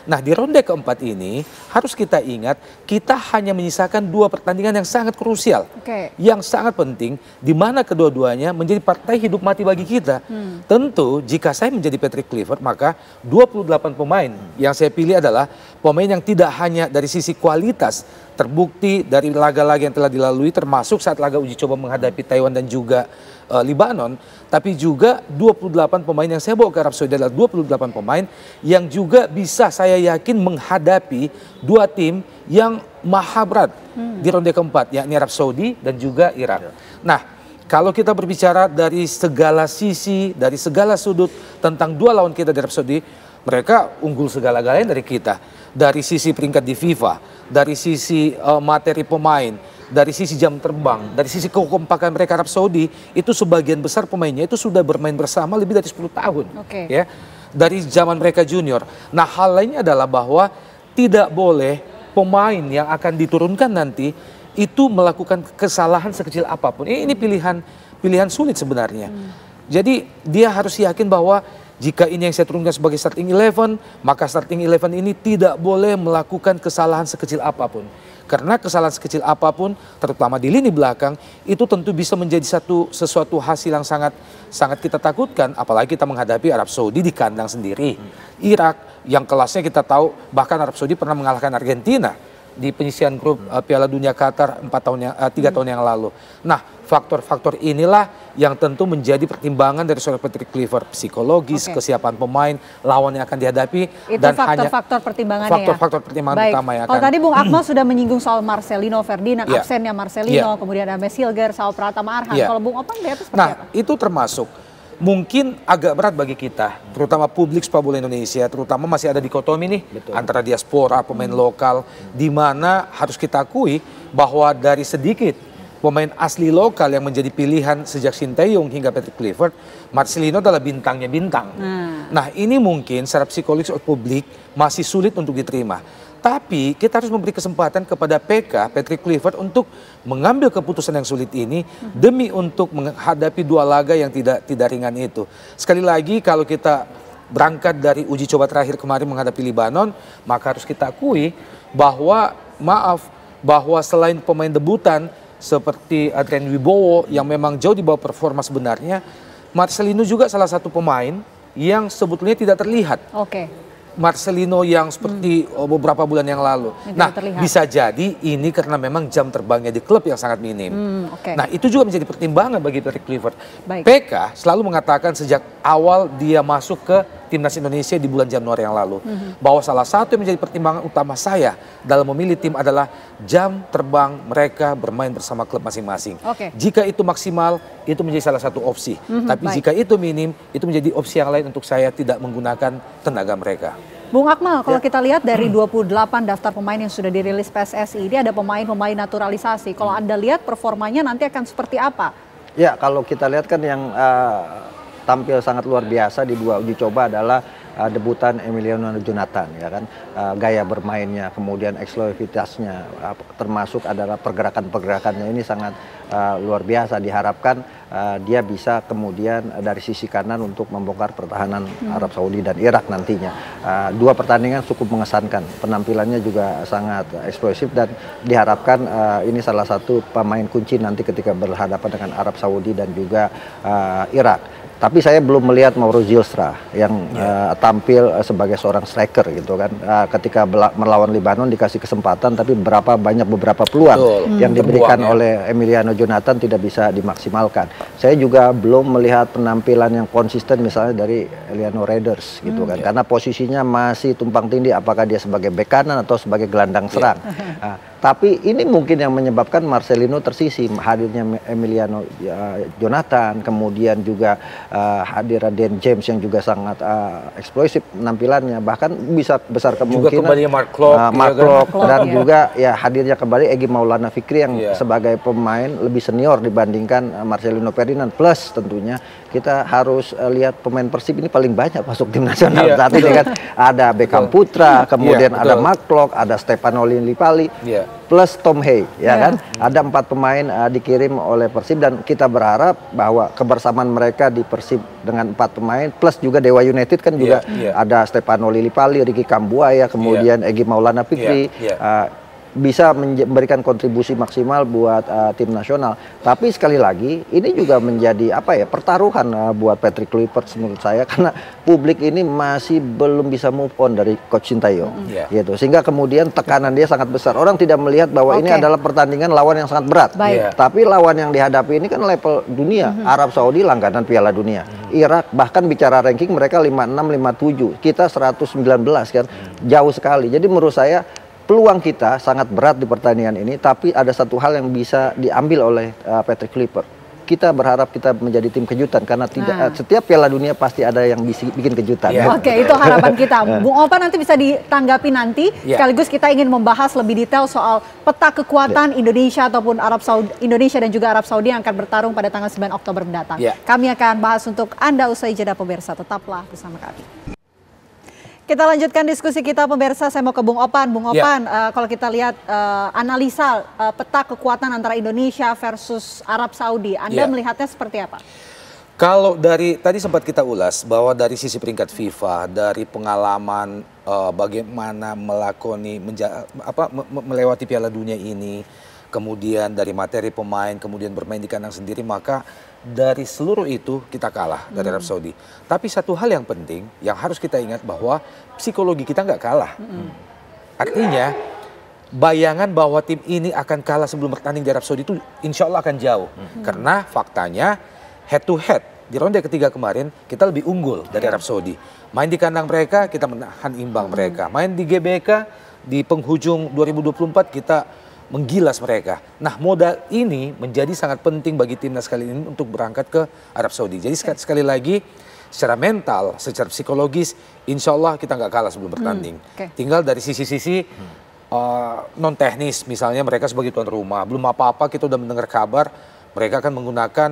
Nah, di ronde keempat ini harus kita ingat kita hanya menyisakan 2 pertandingan yang sangat krusial, yang sangat penting, di mana kedua-duanya menjadi partai hidup mati bagi kita. Tentu jika saya menjadi Patrick Kluivert, maka 28 pemain yang saya pilih adalah pemain yang tidak hanya dari sisi kualitas terbukti dari laga-laga yang telah dilalui, termasuk saat laga uji coba menghadapi Taiwan dan juga Libanon, tapi juga 28 pemain yang saya bawa ke Arab Saudi adalah 28 pemain yang juga bisa saya yakin menghadapi 2 tim yang maha berat di ronde keempat, yakni Arab Saudi dan juga Irak. Nah, kalau kita berbicara dari segala sisi, dari segala sudut tentang 2 lawan kita di Arab Saudi, mereka unggul segala-galanya dari kita. Dari sisi peringkat di FIFA, dari sisi materi pemain, dari sisi jam terbang, dari sisi kekompakan mereka Arab Saudi, itu sebagian besar pemainnya itu sudah bermain bersama lebih dari 10 tahun. Ya, dari zaman mereka junior. Nah, hal lainnya adalah bahwa tidak boleh pemain yang akan diturunkan nanti itu melakukan kesalahan sekecil apapun. Ini pilihan sulit sebenarnya. Jadi dia harus yakin bahwa jika ini yang saya turunkan sebagai starting 11, maka starting 11 ini tidak boleh melakukan kesalahan sekecil apapun. Karena kesalahan sekecil apapun, terutama di lini belakang, itu tentu bisa menjadi sesuatu hasil yang sangat kita takutkan. Apalagi kita menghadapi Arab Saudi di kandang sendiri. Irak yang kelasnya kita tahu, bahkan Arab Saudi pernah mengalahkan Argentina di penyisihan grup Piala Dunia Qatar 3 tahun yang lalu. Nah, faktor-faktor inilah yang tentu menjadi pertimbangan dari seorang Patrick Kluivert, psikologis, kesiapan pemain, lawan yang akan dihadapi, itu dan faktor-faktor pertimbangannya. Faktor-faktor pertimbangan utama yang akan. Kalau tadi Bung Akmal sudah menyinggung soal Marcelino Ferdinand, absennya Marcelino, kemudian ada Mes Hilger, Saul Pratama Arhan. Kalau Bung Opan lihat seperti apa? Itu termasuk mungkin agak berat bagi kita, terutama publik sepak bola Indonesia, terutama masih ada dikotomi nih antara diaspora, pemain lokal, di mana harus kita akui bahwa dari sedikit pemain asli lokal yang menjadi pilihan sejak Sinteyong hingga Patrick Kluivert, Marcelino adalah bintangnya bintang. Nah, ini mungkin secara psikologis publik masih sulit untuk diterima. Tapi kita harus memberi kesempatan kepada Patrick Kluivert untuk mengambil keputusan yang sulit ini demi untuk menghadapi 2 laga yang tidak ringan itu. Sekali lagi kalau kita berangkat dari uji coba terakhir kemarin menghadapi Libanon, maka harus kita akui bahwa selain pemain debutan seperti Adrian Wibowo yang memang jauh di bawah performa sebenarnya, Marcelino juga salah satu pemain yang sebetulnya tidak terlihat. Marcelino yang seperti beberapa bulan yang lalu. Nah, bisa jadi ini karena memang jam terbangnya di klub yang sangat minim. Nah, itu juga menjadi pertimbangan bagi Patrick Kluivert. PK selalu mengatakan sejak awal dia masuk ke Timnas Indonesia di bulan Januari yang lalu, bahwa salah satu yang menjadi pertimbangan utama saya dalam memilih tim adalah jam terbang mereka bermain bersama klub masing-masing. Jika itu maksimal, itu menjadi salah satu opsi. Tapi jika itu minim, itu menjadi opsi yang lain untuk saya tidak menggunakan tenaga mereka. Bung Akmal, kalau kita lihat dari 28 daftar pemain yang sudah dirilis PSSI, ini ada pemain-pemain naturalisasi. Kalau Anda lihat performanya nanti akan seperti apa? Ya, kalau kita lihat kan yang tampil sangat luar biasa di 2 uji coba adalah debutan Emiliano Jonathan, ya kan, gaya bermainnya, kemudian eksplosivitasnya, termasuk adalah pergerakan-pergerakannya ini sangat luar biasa. Diharapkan dia bisa kemudian dari sisi kanan untuk membongkar pertahanan Arab Saudi dan Irak nantinya. 2 pertandingan cukup mengesankan, penampilannya juga sangat eksplosif dan diharapkan ini salah satu pemain kunci nanti ketika berhadapan dengan Arab Saudi dan juga Irak. Tapi saya belum melihat Mauro Zylstra yang tampil sebagai seorang striker gitu kan. Ketika melawan Lebanon dikasih kesempatan, tapi banyak beberapa peluang yang diberikan oleh Emiliano Jonathan tidak bisa dimaksimalkan. Saya juga belum melihat penampilan yang konsisten misalnya dari Eliano Reinders gitu kan. Karena posisinya masih tumpang tindih apakah dia sebagai bek kanan atau sebagai gelandang serang. Tapi ini mungkin yang menyebabkan Marcelino tersisi, hadirnya Emiliano Jonathan, kemudian juga hadirnya Dan James yang juga sangat eksplosif penampilannya, bahkan bisa besar kemungkinan juga kembali Mark Klok dan juga ya hadirnya kembali Egy Maulana Fikri yang sebagai pemain lebih senior dibandingkan Marcelino Ferdinand. Plus tentunya kita harus lihat pemain Persib ini paling banyak masuk tim nasional saat ini kan. Ada Beckham Putra, kemudian ada Mark Klok, ada Stefano Lillipali, plus Tom Hay, ya kan. Ada 4 pemain dikirim oleh Persib dan kita berharap bahwa kebersamaan mereka di Persib dengan 4 pemain plus juga Dewa United kan juga ada Stefano Lillipali, Ricky Kambuaya, kemudian Egy Maulana Fikri. Bisa memberikan kontribusi maksimal buat tim nasional. Tapi sekali lagi ini juga menjadi pertaruhan buat Patrick Kluivert menurut saya, karena publik ini masih belum bisa move on dari Coach Sintayong gitu. Sehingga kemudian tekanan dia sangat besar. Orang tidak melihat bahwa ini adalah pertandingan lawan yang sangat berat. Tapi lawan yang dihadapi ini kan level dunia. Arab Saudi langganan Piala Dunia. Irak bahkan bicara ranking mereka 56, 57. Kita 119 kan. Jauh sekali. Jadi menurut saya peluang kita sangat berat di pertandingan ini, tapi ada satu hal yang bisa diambil oleh Patrick Kluivert. Kita berharap kita menjadi tim kejutan karena setiap Piala Dunia pasti ada yang bikin kejutan. Oke, itu harapan kita. Bung Opa nanti bisa ditanggapi nanti. Sekaligus kita ingin membahas lebih detail soal peta kekuatan Indonesia ataupun Indonesia dan juga Arab Saudi yang akan bertarung pada tanggal 9 Oktober mendatang. Kami akan bahas untuk Anda usai jeda pemirsa. Tetaplah bersama kami. Kita lanjutkan diskusi kita pemirsa, saya mau ke Bung Opan. Bung Opan, kalau kita lihat analisa peta kekuatan antara Indonesia versus Arab Saudi, Anda melihatnya seperti apa? Kalau dari, tadi sempat kita ulas bahwa dari sisi peringkat FIFA, dari pengalaman bagaimana melewati Piala Dunia ini, kemudian dari materi pemain, kemudian bermain di kandang sendiri, maka dari seluruh itu kita kalah dari Arab Saudi. Tapi satu hal yang penting yang harus kita ingat bahwa psikologi kita nggak kalah. Artinya bayangan bahwa tim ini akan kalah sebelum bertanding di Arab Saudi itu insya Allah akan jauh. Karena faktanya head to head di ronde ketiga kemarin kita lebih unggul dari Arab Saudi. Main di kandang mereka kita menahan imbang mereka. Main di GBK di penghujung 2024 kita menggilas mereka. Nah, modal ini menjadi sangat penting bagi timnas kali ini untuk berangkat ke Arab Saudi. Jadi sekali lagi, secara mental, secara psikologis, insya Allah kita nggak kalah sebelum bertanding. Tinggal dari sisi-sisi non teknis, misalnya mereka sebagai tuan rumah, belum apa-apa kita udah mendengar kabar mereka akan menggunakan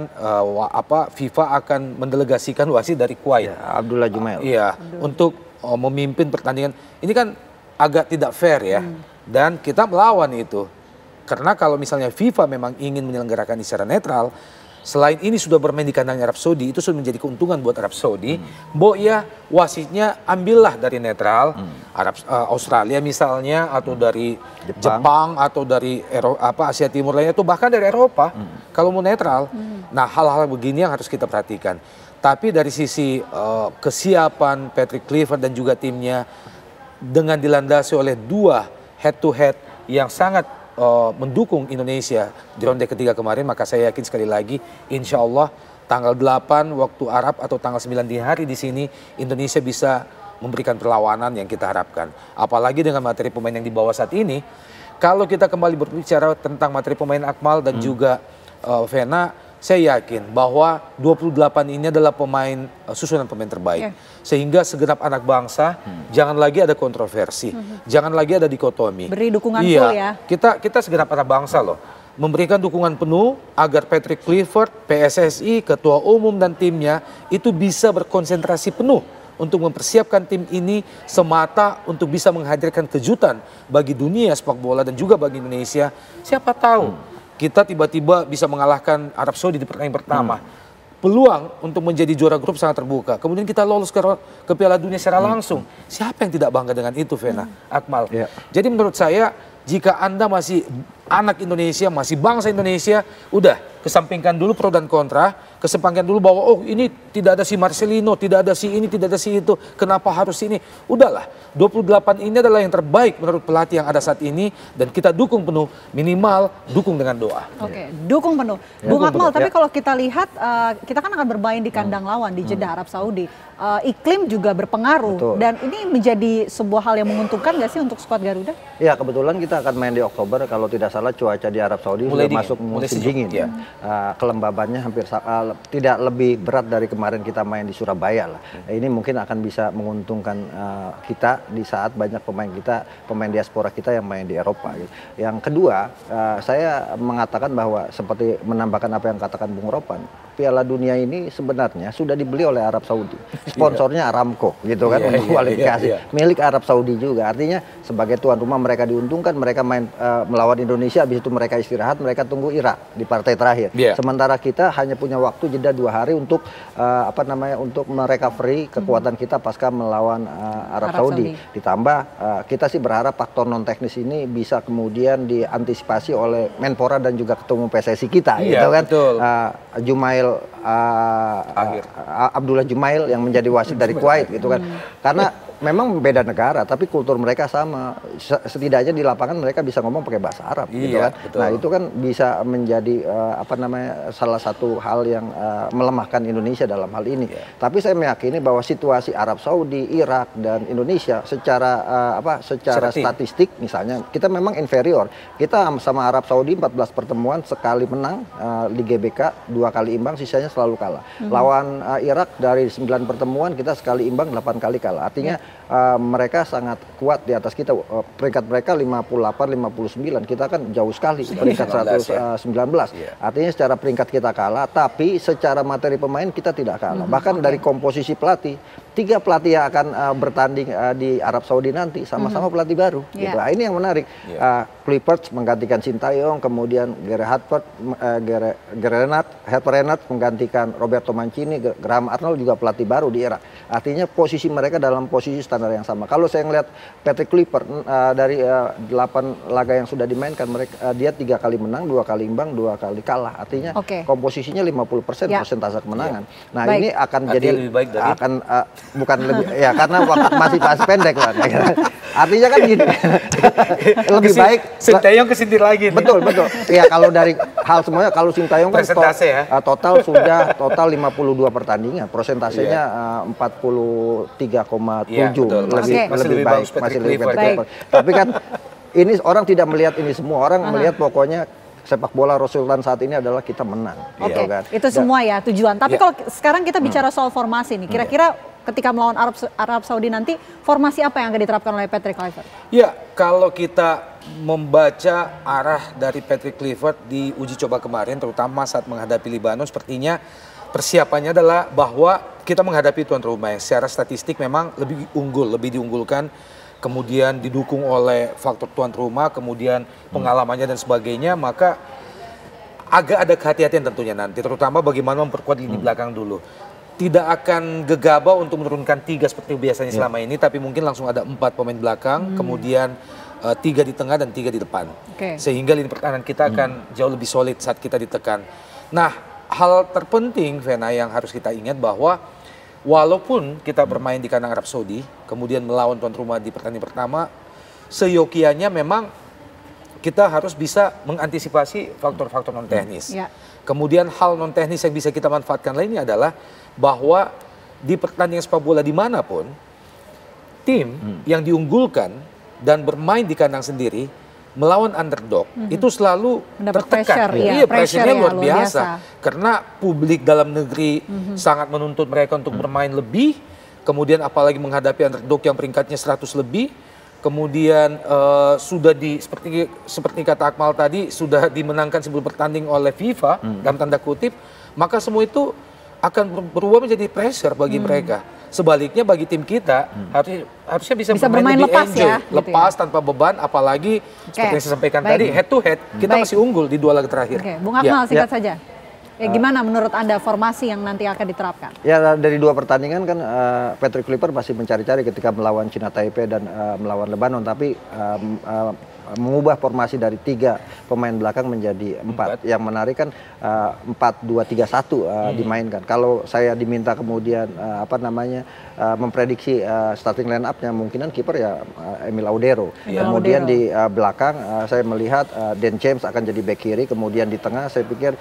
FIFA akan mendelegasikan wasit dari Kuwait, Abdullah Jumail. Iya, untuk memimpin pertandingan. Ini kan agak tidak fair ya, dan kita melawan itu. Karena kalau misalnya FIFA memang ingin menyelenggarakan secara netral, selain ini sudah bermain di kandang Arab Saudi, itu sudah menjadi keuntungan buat Arab Saudi. Ya wasitnya ambillah dari netral, Australia misalnya, atau dari Jepang atau dari Asia Timur lainnya, atau bahkan dari Eropa, kalau mau netral. Nah, hal-hal begini yang harus kita perhatikan. Tapi dari sisi kesiapan Patrick Kluivert dan juga timnya, dengan dilandasi oleh dua head to head yang sangat mendukung Indonesia di ronde ketiga kemarin, maka saya yakin sekali lagi insya Allah tanggal 8 waktu Arab atau tanggal 9 di hari di sini Indonesia bisa memberikan perlawanan yang kita harapkan. Apalagi dengan materi pemain yang dibawa saat ini, kalau kita kembali berbicara tentang materi pemain Akmal dan juga Vena, saya yakin bahwa 28 ini adalah pemain susunan pemain terbaik. Sehingga segenap anak bangsa jangan lagi ada kontroversi, jangan lagi ada dikotomi. Beri dukungan full ya. Kita segenap anak bangsa loh memberikan dukungan penuh agar Patrick Kluivert, PSSI, Ketua Umum dan timnya itu bisa berkonsentrasi penuh untuk mempersiapkan tim ini semata untuk bisa menghadirkan kejutan bagi dunia sepak bola dan juga bagi Indonesia. Siapa tahu kita tiba-tiba bisa mengalahkan Arab Saudi di pertandingan pertama. Peluang untuk menjadi juara grup sangat terbuka. Kemudian kita lolos ke Piala Dunia secara langsung. Siapa yang tidak bangga dengan itu, Vena, Akmal? Jadi menurut saya, jika Anda masih anak Indonesia, masih bangsa Indonesia, udah kesampingkan dulu pro dan kontra, kesampingkan dulu bahwa oh ini tidak ada si Marcelino, tidak ada si ini, tidak ada si itu, kenapa harus ini? Udahlah, 28 ini adalah yang terbaik menurut pelatih yang ada saat ini dan kita dukung penuh, minimal dukung dengan doa. Oke, dukung penuh. Bung Akmal, tapi kalau kita lihat, kita kan akan bermain di kandang lawan di Jeddah, Arab Saudi. Iklim juga berpengaruh dan ini menjadi sebuah hal yang menguntungkan nggak sih untuk skuad Garuda? Ya, kebetulan kita akan main di Oktober, kalau tidak salah cuaca di Arab Saudi sudah masuk musim dingin. Ya. Kelembabannya hampir tidak lebih berat dari kemarin kita main di Surabaya lah. Ini mungkin akan bisa menguntungkan kita di saat banyak pemain kita, pemain diaspora kita yang main di Eropa. Gitu. Yang kedua, saya mengatakan bahwa seperti menambahkan apa yang katakan Bung Ropan, Piala Dunia ini sebenarnya sudah dibeli oleh Arab Saudi. Sponsornya Aramco gitu kan untuk kualifikasi. Milik Arab Saudi juga. Artinya sebagai tuan rumah mereka diuntungkan, mereka main melawan Indonesia, habis itu mereka istirahat, mereka tunggu Irak di partai terakhir. Sementara kita hanya punya waktu jeda 2 hari untuk untuk merecovery kekuatan kita pasca melawan Arab Saudi. Ditambah kita sih berharap faktor non teknis ini bisa kemudian diantisipasi oleh Menpora dan juga Ketua Umum PSSI kita gitu kan. Jumail Abdullah Jumail yang menjadi wasit dari Kuwait gitu kan. Karena memang beda negara tapi kultur mereka sama. Setidaknya di lapangan mereka bisa ngomong pakai bahasa Arab gitu kan. Nah, itu kan bisa menjadi salah satu hal yang melemahkan Indonesia dalam hal ini. Tapi saya meyakini bahwa situasi Arab Saudi, Irak dan Indonesia secara statistik misalnya kita memang inferior. Kita sama Arab Saudi 14 pertemuan sekali menang di GBK, 2 kali imbang, sisanya selalu kalah. Lawan Irak dari 9 pertemuan kita sekali imbang, 8 kali kalah. Artinya mereka sangat kuat di atas kita. Peringkat mereka 58, 59. Kita kan jauh sekali peringkat 119. Artinya secara peringkat kita kalah, tapi secara materi pemain kita tidak kalah. Bahkan dari komposisi pelatih, 3 pelatih yang akan bertanding di Arab Saudi nanti sama-sama pelatih baru. Gitu. Nah, ini yang menarik. Kluivert menggantikan Sintayong, kemudian Renat menggantikan Roberto Mancini, Graham Arnold juga pelatih baru di Irak. Artinya posisi mereka dalam posisi standar yang sama. Kalau saya ngelihat Patrick Kluivert dari 8 laga yang sudah dimainkan, dia 3 kali menang, 2 kali imbang, 2 kali kalah. Artinya komposisinya 50% persentase kemenangan. Nah, ini akan jadi lebih baik dari bukan lebih ya karena waktu masih pendek lah. Artinya kan gini. Lebih baik Sintayong kesindir lagi. Betul. Ya kalau dari hal semuanya, kalau Sintayong kan total 52 pertandingan, persentasenya 43,7, lebih baik, masih lebih baik. Tapi kan ini orang tidak melihat ini semua, orang melihat pokoknya sepak bola Sultan saat ini adalah kita menang. Gitu kan. Itu semua ya tujuan. Tapi kalau sekarang kita bicara soal formasi nih, kira-kira ketika melawan Arab Saudi nanti, formasi apa yang akan diterapkan oleh Patrick Kluivert? Ya, kalau kita membaca arah dari Patrick Kluivert di uji coba kemarin, terutama saat menghadapi Libanon, sepertinya persiapannya adalah bahwa kita menghadapi tuan rumah yang secara statistik memang lebih unggul, lebih diunggulkan, kemudian didukung oleh faktor tuan rumah, kemudian pengalamannya dan sebagainya, maka agak ada kehati-hatian tentunya nanti, terutama bagaimana memperkuat lini belakang dulu. Tidak akan gegabah untuk menurunkan 3 seperti biasanya selama ini, tapi mungkin langsung ada 4 pemain belakang, kemudian 3 di tengah dan 3 di depan. Sehingga lini pertahanan kita akan jauh lebih solid saat kita ditekan. Nah, hal terpenting, Vena, yang harus kita ingat bahwa walaupun kita bermain di kandang Arab Saudi, kemudian melawan tuan rumah di pertandingan pertama, seyogianya memang kita harus bisa mengantisipasi faktor-faktor non teknis. Kemudian hal non teknis yang bisa kita manfaatkan lainnya adalah bahwa di pertandingan sepak bola dimanapun, tim yang diunggulkan dan bermain di kandang sendiri melawan underdog itu selalu tertekan. Pressure-nya luar biasa. Karena publik dalam negeri sangat menuntut mereka untuk bermain lebih, kemudian apalagi menghadapi underdog yang peringkatnya 100 lebih, kemudian sudah seperti kata Akmal tadi, sudah dimenangkan sebelum bertanding oleh FIFA dalam tanda kutip, maka semua itu akan berubah menjadi pressure bagi mereka. Sebaliknya bagi tim kita harusnya bisa bermain lebih lepas, lepas tanpa beban, apalagi seperti yang saya sampaikan tadi, head to head kita masih unggul di 2 laga terakhir. Bung Akmal singkat saja. Gimana menurut Anda formasi yang nanti akan diterapkan? Ya, dari 2 pertandingan kan Patrick Kluivert masih mencari-cari ketika melawan China Taipei dan melawan Lebanon, tapi mengubah formasi dari 3 pemain belakang menjadi 4. Yang menarik kan 4-2-3-1 dimainkan. Kalau saya diminta kemudian memprediksi starting line up-nya, mungkinan kiper ya Emil Audero. Kemudian di belakang saya melihat Dan James akan jadi bek kiri, kemudian di tengah saya pikir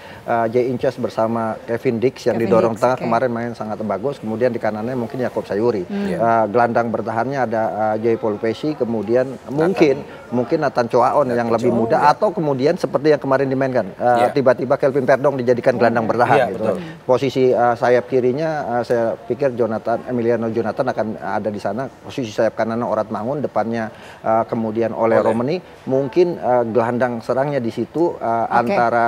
Jay Inches bersama Kevin Dix yang didorong tengah kemarin main sangat bagus, kemudian di kanannya mungkin Yakob Sayuri. Gelandang bertahannya ada Joy Paul Pesci, kemudian mungkin Nathan Choaon yang lebih muda, atau kemudian seperti yang kemarin dimainkan tiba-tiba Kelvin Perdong dijadikan gelandang bertahan gitu. Posisi sayap kirinya saya pikir Emiliano Jonathan akan ada di sana, posisi sayap kanannya Orat Mangun, depannya kemudian oleh Romani, mungkin gelandang serangnya di situ antara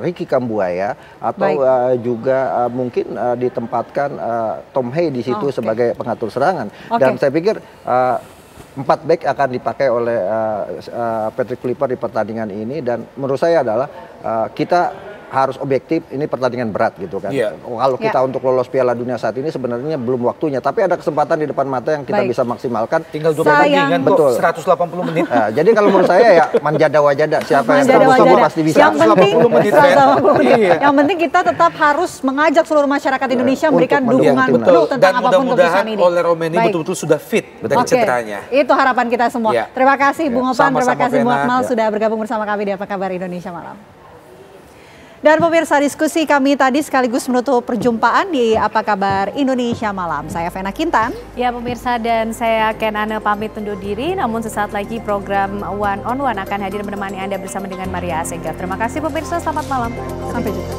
Ricky Kambuaya atau juga mungkin ditempatkan Tom Hay di situ sebagai pengatur serangan. Dan saya pikir 4 back akan dipakai oleh Patrick Kluivert di pertandingan ini, dan menurut saya adalah kita harus objektif, ini pertandingan berat gitu kan. Kalau kita untuk lolos Piala Dunia saat ini sebenarnya belum waktunya, tapi ada kesempatan di depan mata yang kita bisa maksimalkan. Tinggal 2 pertandingan, betul. 180 menit. Jadi kalau menurut saya ya manjada wajada, siapa yang terus pasti bisa. Yang penting 180 menit. Yang penting kita tetap harus mengajak seluruh masyarakat Indonesia memberikan dukungan penuh tentang apapun keputusan ini. Oleh Romani betul-betul sudah fit dari cederanya. Itu harapan kita semua. Terima kasih Bung Opan, terima kasih Bung Akmal sudah bergabung bersama kami di Apa Kabar Indonesia Malam. Dan pemirsa, diskusi kami tadi sekaligus menutup perjumpaan di Apa Kabar Indonesia Malam. Saya Vena Kintan. Ya pemirsa, dan saya Ken Ane pamit undur diri. Namun sesaat lagi program One on One akan hadir menemani Anda bersama dengan Maria Asegaf. Terima kasih pemirsa, selamat malam. Sampai jumpa.